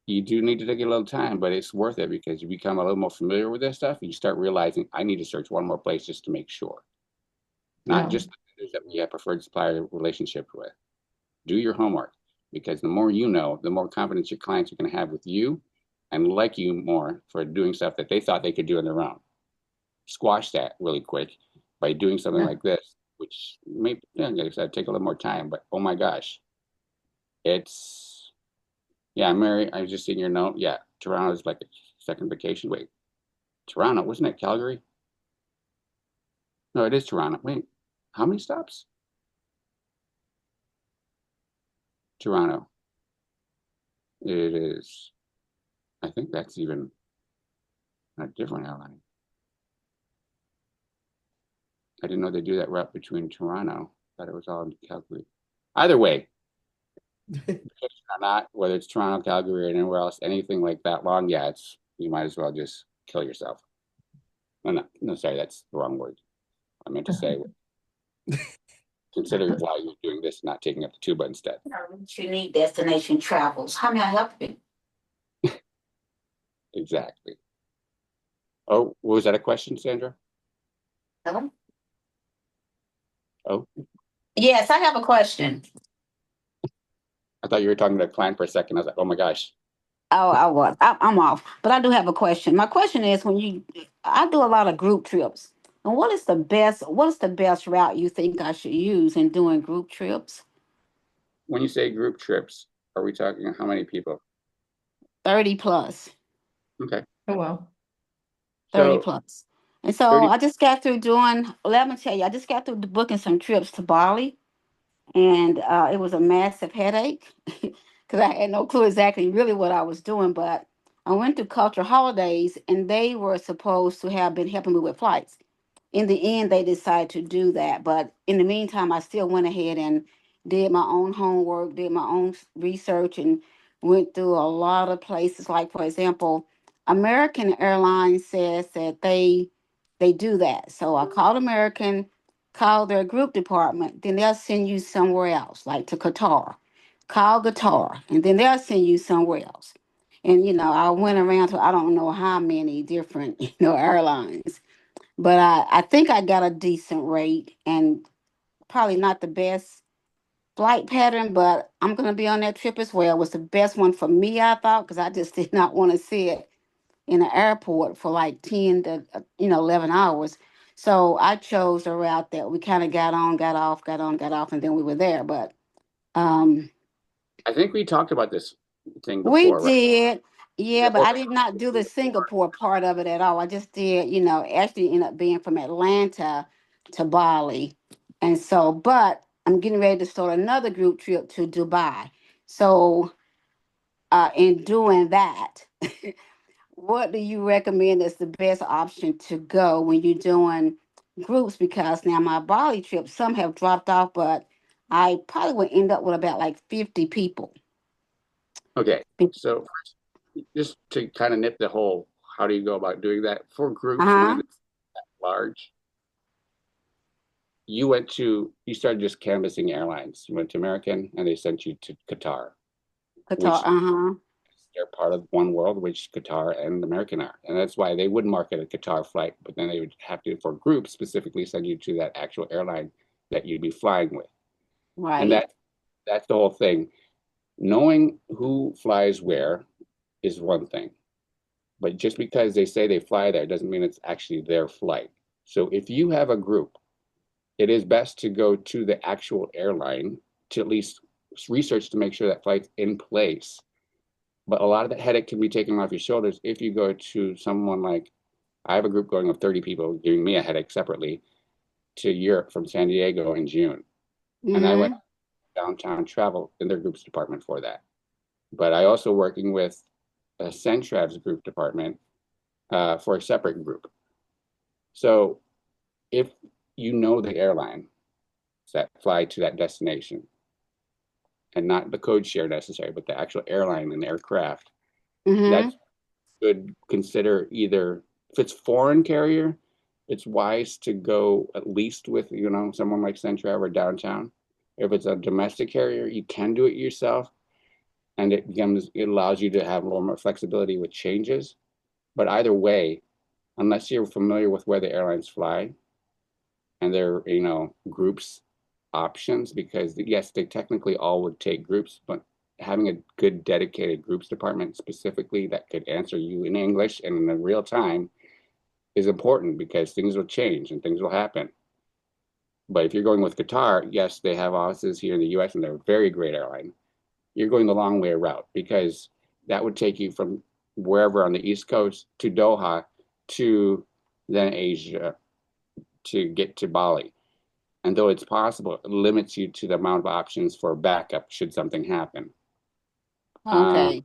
you do need to take a little time, but it's worth it because you become a little more familiar with this stuff. And you start realizing I need to search one more place just to make sure, not Yeah. just the vendors that we have preferred supplier relationships with. Do your homework because the more you know, the more confidence your clients are going to have with you and like you more for doing stuff that they thought they could do on their own. Squash that really quick by doing something Yeah. like this, which may, like I said, take a little more time. But oh my gosh, it's yeah, Mary. I was just seeing your note. Yeah, Toronto is like a second vacation. Wait, Toronto wasn't it Calgary? No, it is Toronto. Wait, how many stops? Toronto. It is. I think that's even a different airline. I didn't know they do that route between Toronto. Thought it was all in Calgary. Either way, or not, whether it's Toronto, Calgary, or anywhere else, anything like that long, yeah, it's you might as well just kill yourself. No, no, no, sorry, that's the wrong word. I meant to say consider why you're doing this, not taking up the tuba instead. You need destination travels. How may I help you? Exactly. Oh, was that a question, Sandra? Hello? Oh, Yes, I have a question. I thought you were talking to a client for a second. I was like, oh my gosh. Oh, I'm off. But I do have a question. My question is I do a lot of group trips. And what is the best route you think I should use in doing group trips? When you say group trips, are we talking how many people? 30 plus. Okay. Oh, well. 30 So plus. And so 30, I just got through let me tell you, I just got through booking some trips to Bali, and it was a massive headache because I had no clue exactly really what I was doing. But I went to cultural holidays, and they were supposed to have been helping me with flights. In the end, they decided to do that. But in the meantime, I still went ahead and did my own homework, did my own research, and went through a lot of places. Like, for example, American Airlines says that they do that. So I called American, called their group department, then they'll send you somewhere else, like to Qatar. Call Qatar, and then they'll send you somewhere else. And I went around to I don't know how many different airlines, but I think I got a decent rate and probably not the best flight pattern, but I'm going to be on that trip as well. It was the best one for me, I thought, because I just did not want to sit in the airport for like 10 to 11 hours. So I chose a route that we kind of got on, got off, got on, got off, and then we were there. But um, I think we talked about this thing we before, right? did, yeah, The but whole I did not do the Singapore part of it at all. I just did, actually end up being from Atlanta to Bali. And so, but I'm getting ready to start another group trip to Dubai. So, in doing that, what do you recommend is the best option to go when you're doing groups? Because now my Bali trip, some have dropped off, but I probably would end up with about like 50 people. Okay. So just to kind of nip the whole, how do you go about doing that for groups when Uh-huh. it's large? You started just canvassing airlines. You went to American and they sent you to Qatar, Qatar, which uh-huh. they're part of one world, which Qatar and American are. And that's why they would market a Qatar flight, but then they would have to, for groups, specifically send you to that actual airline that you'd be flying with. And Right. that's the whole thing. Knowing who flies where is one thing. But just because they say they fly there doesn't mean it's actually their flight. So if you have a group, it is best to go to the actual airline to at least research to make sure that flight's in place. But a lot of that headache can be taken off your shoulders if you go to someone like I have a group going of 30 people giving me a headache separately to Europe from San Diego in June. And I went Mm-hmm. downtown travel in their groups department for that. But I also working with a Centrav's group department for a separate group. So if you know the airline that fly to that destination and not the code share necessary, but the actual airline and aircraft, Mm-hmm. that's good. Consider either if it's foreign carrier, it's wise to go at least with, someone like Centrav or downtown. If it's a domestic carrier, you can do it yourself and it allows you to have a little more flexibility with changes. But either way, unless you're familiar with where the airlines fly, and their groups options, because yes, they technically all would take groups, but having a good dedicated groups department specifically that could answer you in English and in the real time is important because things will change and things will happen. But if you're going with Qatar, yes, they have offices here in the US and they're a very great airline. You're going the long way route because that would take you from wherever on the East Coast to Doha to then Asia to get to Bali. And though it's possible, it limits you to the amount of options for backup should something happen. Um, Okay.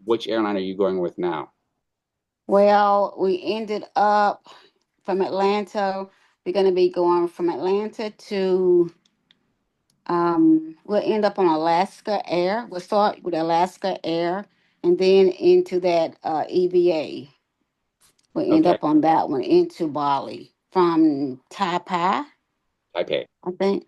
which airline are you going with now? Well, we ended up from Atlanta. We're going to be going from Atlanta to, we'll end up on Alaska Air. We'll start with Alaska Air and then into that EVA. We'll end Okay, up on that one into Bali from Taipei, Taipei, I think.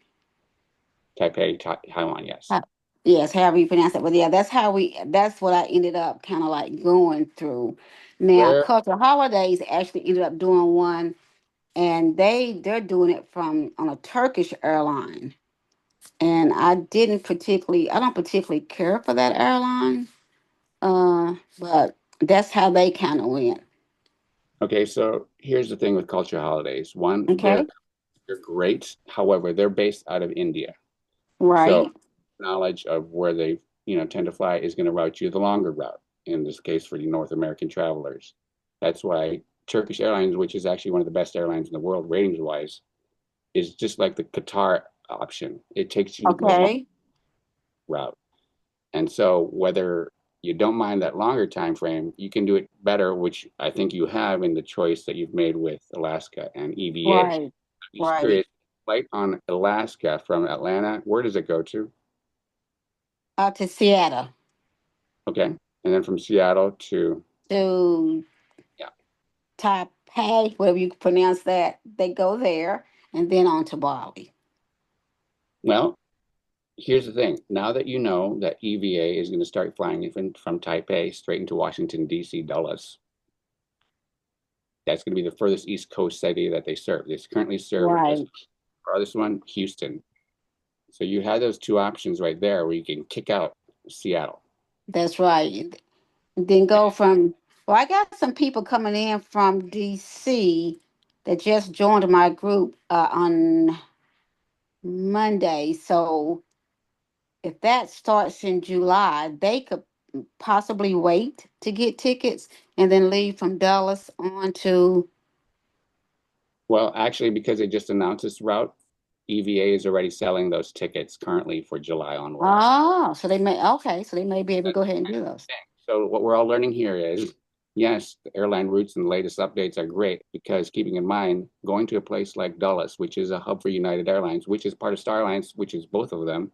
Taiwan. Yes. Uh, Yes, however you pronounce it. But yeah, that's what I ended up kind of like going through. Now, Where? Culture Holidays actually ended up doing one, and they're doing it from on a Turkish airline. And I don't particularly care for that airline. But that's how they kind of went. Okay, so here's the thing with culture holidays. One, Okay. they're great. However, they're based out of India. So Right. knowledge of where they, tend to fly is going to route you the longer route, in this case for the North American travelers. That's why Turkish Airlines, which is actually one of the best airlines in the world ratings wise, is just like the Qatar option. It takes you the long Okay. route. And so whether you don't mind that longer time frame, you can do it better, which I think you have in the choice that you've made with Alaska and EVA. I'm Right. just Right. curious, flight on Alaska from Atlanta, where does it go to? To Seattle, Okay. And then from Seattle to, to yeah. Taipei, whatever you pronounce that. They go there and then on to Bali. Well, here's the thing. Now that you know that EVA is going to start flying from Taipei straight into Washington, D.C., Dulles, that's going to be the furthest East Coast city that they serve. They currently serve as Right. farthest one, Houston. So you have those two options right there where you can kick out Seattle. That's right. Then go from, well, I got some people coming in from DC that just joined my group on Monday. So if that starts in July, they could possibly wait to get tickets and then leave from Dallas on to. Well, actually, because they just announced this route, EVA is already selling those tickets currently for July onwards. Oh, so they may, okay, so they may be able to go ahead and do those. So what we're all learning here is, yes, the airline routes and the latest updates are great because keeping in mind, going to a place like Dulles, which is a hub for United Airlines, which is part of Star Alliance, which is both of them,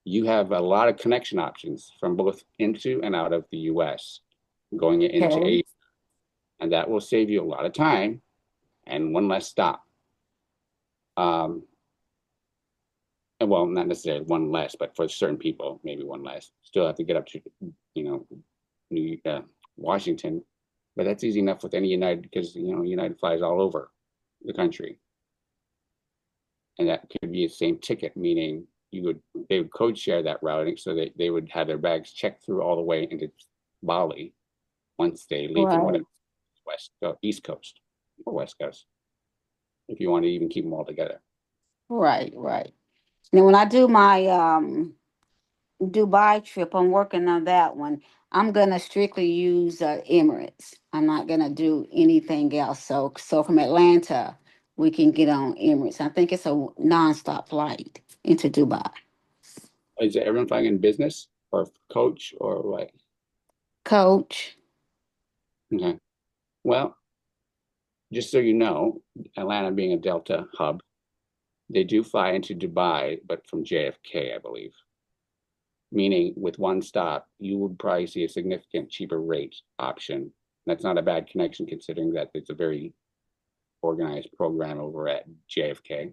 you have a lot of connection options from both into and out of the US, going into Okay. Asia, and that will save you a lot of time and one less stop. Um, and well, not necessarily one less, but for certain people, maybe one less. Still have to get up to, you know, New Washington, but that's easy enough with any United because United flies all over the country, and that could be the same ticket, meaning they would code share that routing so that they would have their bags checked through all the way into Bali once they leave from Right. whatever East Coast or West Coast, if you want to even keep them all together. Right. Right. Now, when I do my Dubai trip, I'm working on that one. I'm gonna strictly use Emirates. I'm not gonna do anything else. So from Atlanta, we can get on Emirates. I think it's a nonstop flight into Dubai. Is everyone flying in business or coach or what? Coach. Okay. Well, just so you know, Atlanta being a Delta hub, they do fly into Dubai, but from JFK, I believe. Meaning with one stop, you would probably see a significant cheaper rate option. That's not a bad connection considering that it's a very organized program over at JFK.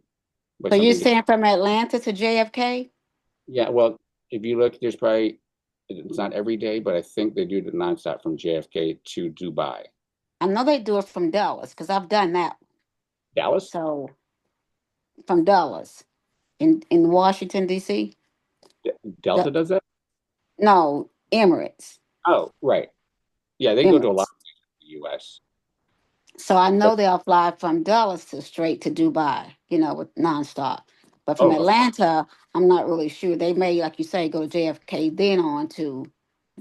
But So you're something to, saying from Atlanta to JFK? yeah, well, if you look, there's probably, it's not every day, but I think they do the nonstop from JFK to Dubai. I know they do it from Dallas because I've done that. Dallas? So from Dallas in Washington D.C. Delta The, does that? no, Emirates. Oh, right. Yeah, they go to a lot Emirates. of places in the US. So I But know they'll fly from Dallas to straight to Dubai, with nonstop. But from oh, Atlanta, I'm not really sure. They may, like you say, go to JFK, then on to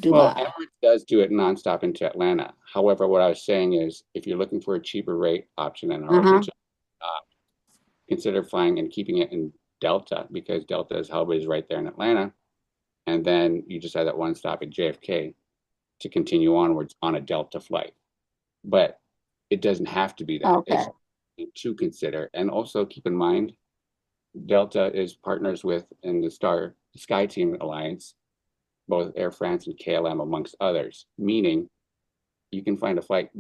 well, Dubai. Emirates does do it nonstop into Atlanta. However, what I was saying is if you're looking for a cheaper rate option and are open Uh-huh. to consider flying and keeping it in Delta because Delta's hub is right there in Atlanta. And then you just have that one stop at JFK to continue onwards on a Delta flight. But it doesn't have to be that. Okay. It's to consider. And also keep in mind, Delta is partners with in the Sky Team Alliance, both Air France and KLM, amongst others, meaning you can find a flight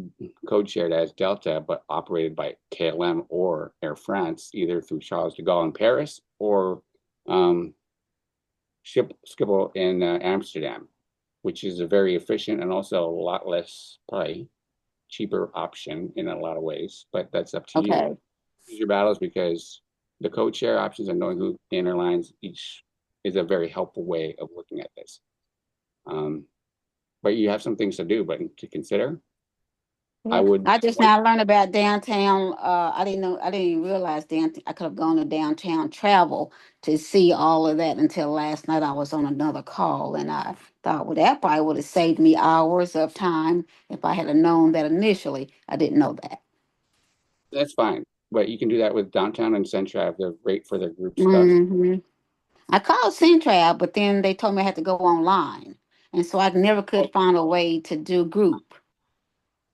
code shared as Delta, but operated by KLM or Air France, either through Charles de Gaulle in Paris or um, Schiphol in Amsterdam, which is a very efficient and also a lot less, probably cheaper option in a lot of ways. But that's up to you. Okay. Choose your battles because the code share options and knowing who the airlines each is a very helpful way of looking at this. Um, but you have some things to do, but to consider. I Yeah, would I just like, now learned about downtown. I didn't know, I didn't even realize downtown. I could have gone to downtown travel to see all of that until last night. I was on another call and I thought, well, that probably would have saved me hours of time if I had known that initially. I didn't know that. that's fine, but you can do that with downtown and Centrav. They're great for their group stuff. hmm I called Central, but then they told me I had to go online. And so I never Well, could find a way to do group.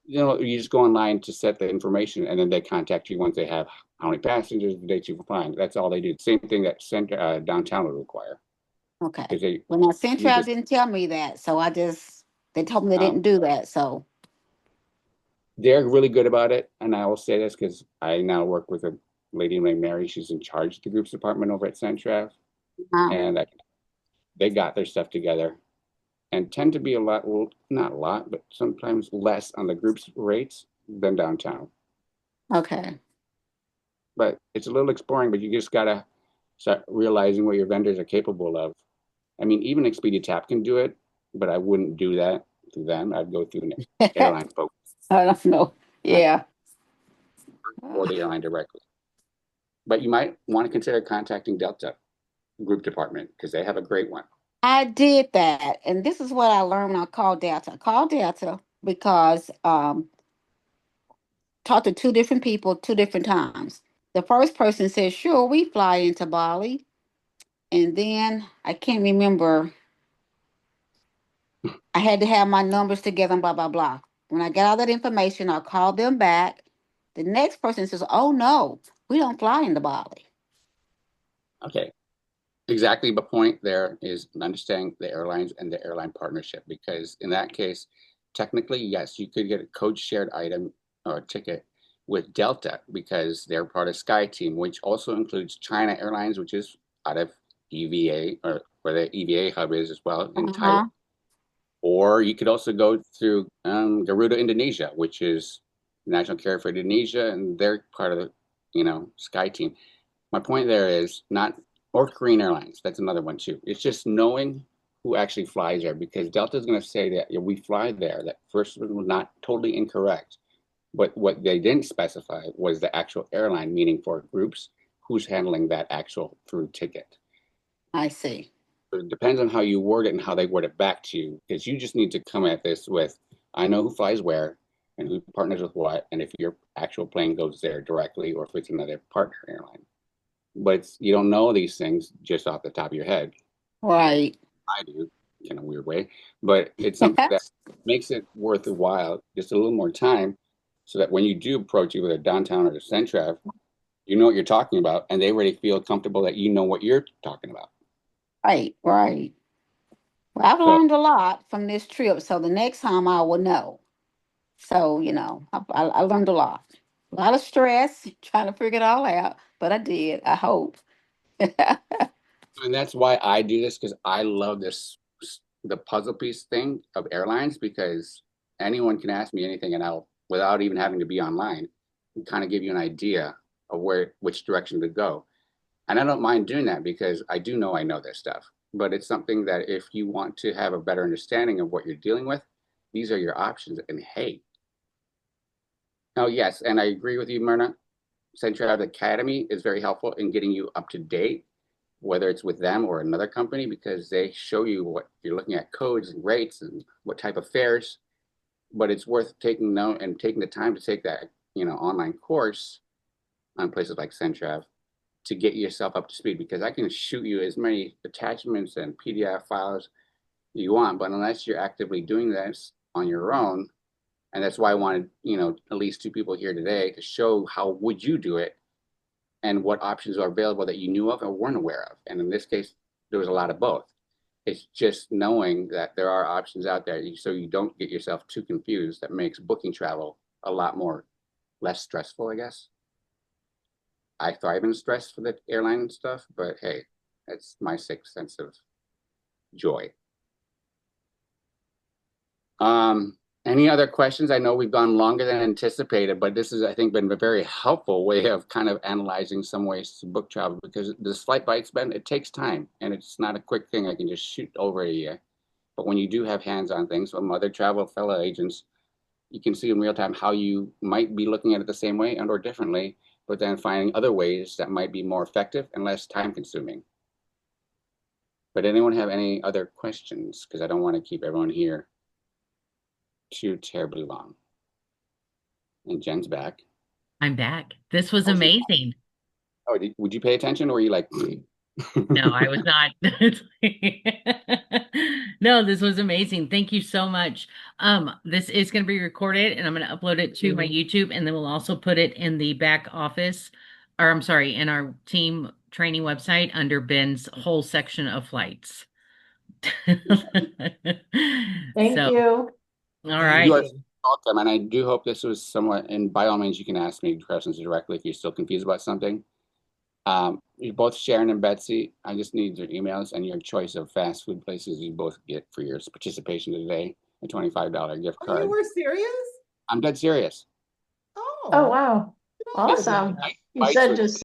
you know, you just go online to set the information, and then they contact you once they have how many passengers, the dates you're flying. That's all they do. Same thing that downtown would require, Okay. because they Well, now you Central just didn't tell me that. So they told me they um, didn't do that. So, they're really good about it. And I will say this because I now work with a lady named Mary. She's in charge of the groups department over at Centrav, uh, and they got their stuff together and tend to be a lot, well, not a lot, but sometimes less on the groups rates than downtown. okay. But it's a little exploring, but you just gotta start realizing what your vendors are capable of. I mean, even Expedia Tap can do it, but I wouldn't do that through them. I'd go through an I airline folks don't know. Yeah. or the airline directly. But you might want to consider contacting Delta Group Department because they have a great one. I did that. And this is what I learned when I called Delta. I called Delta because talked to two different people, two different times. The first person said, sure, we fly into Bali. And then I can't remember. I had to have my numbers together and blah, blah, blah. When I got all that information, I called them back. The next person says, oh, no, we don't fly into Bali. Okay, exactly the point there is understanding the airlines and the airline partnership because in that case, technically, yes, you could get a code shared item or ticket with Delta because they're part of SkyTeam, which also includes China Airlines, which is out of EVA or where the EVA hub is as well in Taiwan. Uh-huh. Or you could also go through Garuda Indonesia, which is national carrier for Indonesia, and they're part of the, SkyTeam. My point there is not, or Korean Airlines. That's another one too. It's just knowing who actually flies there because Delta is going to say that, yeah, we fly there. That first one was not totally incorrect, but what they didn't specify was the actual airline, meaning for groups, who's handling that actual through ticket. I see. So it depends on how you word it and how they word it back to you because you just need to come at this with, I know who flies where and who partners with what, and if your actual plane goes there directly or if it's another partner airline. But you don't know these things just off the top of your head. Right. I do in a weird way, but it's something that makes it worth a while, just a little more time, so that when you do approach either downtown or the Centrav, you know what you're talking about, and they already feel comfortable that you know what you're talking about. Right, right. Well, I've So, learned a lot from this trip, so the next time I will know. So, I learned a lot of stress trying to figure it all out, but I did, I hope. and that's why I do this because I love this the puzzle piece thing of airlines because anyone can ask me anything, and I'll without even having to be online, kind of give you an idea of which direction to go. And I don't mind doing that because I do know I know this stuff. But it's something that if you want to have a better understanding of what you're dealing with, these are your options. And hey, oh yes, and I agree with you, Myrna. Central Academy is very helpful in getting you up to date, whether it's with them or another company, because they show you what you're looking at codes and rates and what type of fares. But it's worth taking note and taking the time to take that, online course on places like Centrav to get yourself up to speed because I can shoot you as many attachments and PDF files you want, but unless you're actively doing this on your own, and that's why I wanted, at least two people here today to show how would you do it and what options are available that you knew of or weren't aware of. And in this case, there was a lot of both. It's just knowing that there are options out there so you don't get yourself too confused that makes booking travel a lot more less stressful, I guess. I thrive in stress for the airline and stuff, but hey, that's my sixth sense of joy. Any other questions? I know we've gone longer than anticipated, but this has, I think, been a very helpful way of kind of analyzing some ways to book travel because this flight bites, Ben, it takes time and it's not a quick thing I can just shoot over a year. But when you do have hands-on things from other travel fellow agents, you can see in real time how you might be looking at it the same way and or differently, but then finding other ways that might be more effective and less time consuming. But anyone have any other questions? Because I don't want to keep everyone here too terribly long. And Jen's back. I'm back. This was Oh, amazing. oh, would you pay attention or were you like, No, I was not. No, this was amazing. Thank you so much. This is going to be recorded and I'm going to upload it to my YouTube and then we'll also put it in the back office, or I'm sorry, in our team training website under Ben's whole section of flights. Thank So, you. all Thank you right. are you. welcome. And I do hope this was somewhat, and by all means, you can ask me questions directly if you're still confused about something. You both, Sharon and Betsy, I just need your emails and your choice of fast food places you both get for your participation today, a $25 gift Oh, you card. were serious? I'm dead serious. Oh, Oh, wow. Yes. Awesome. You Bites said with just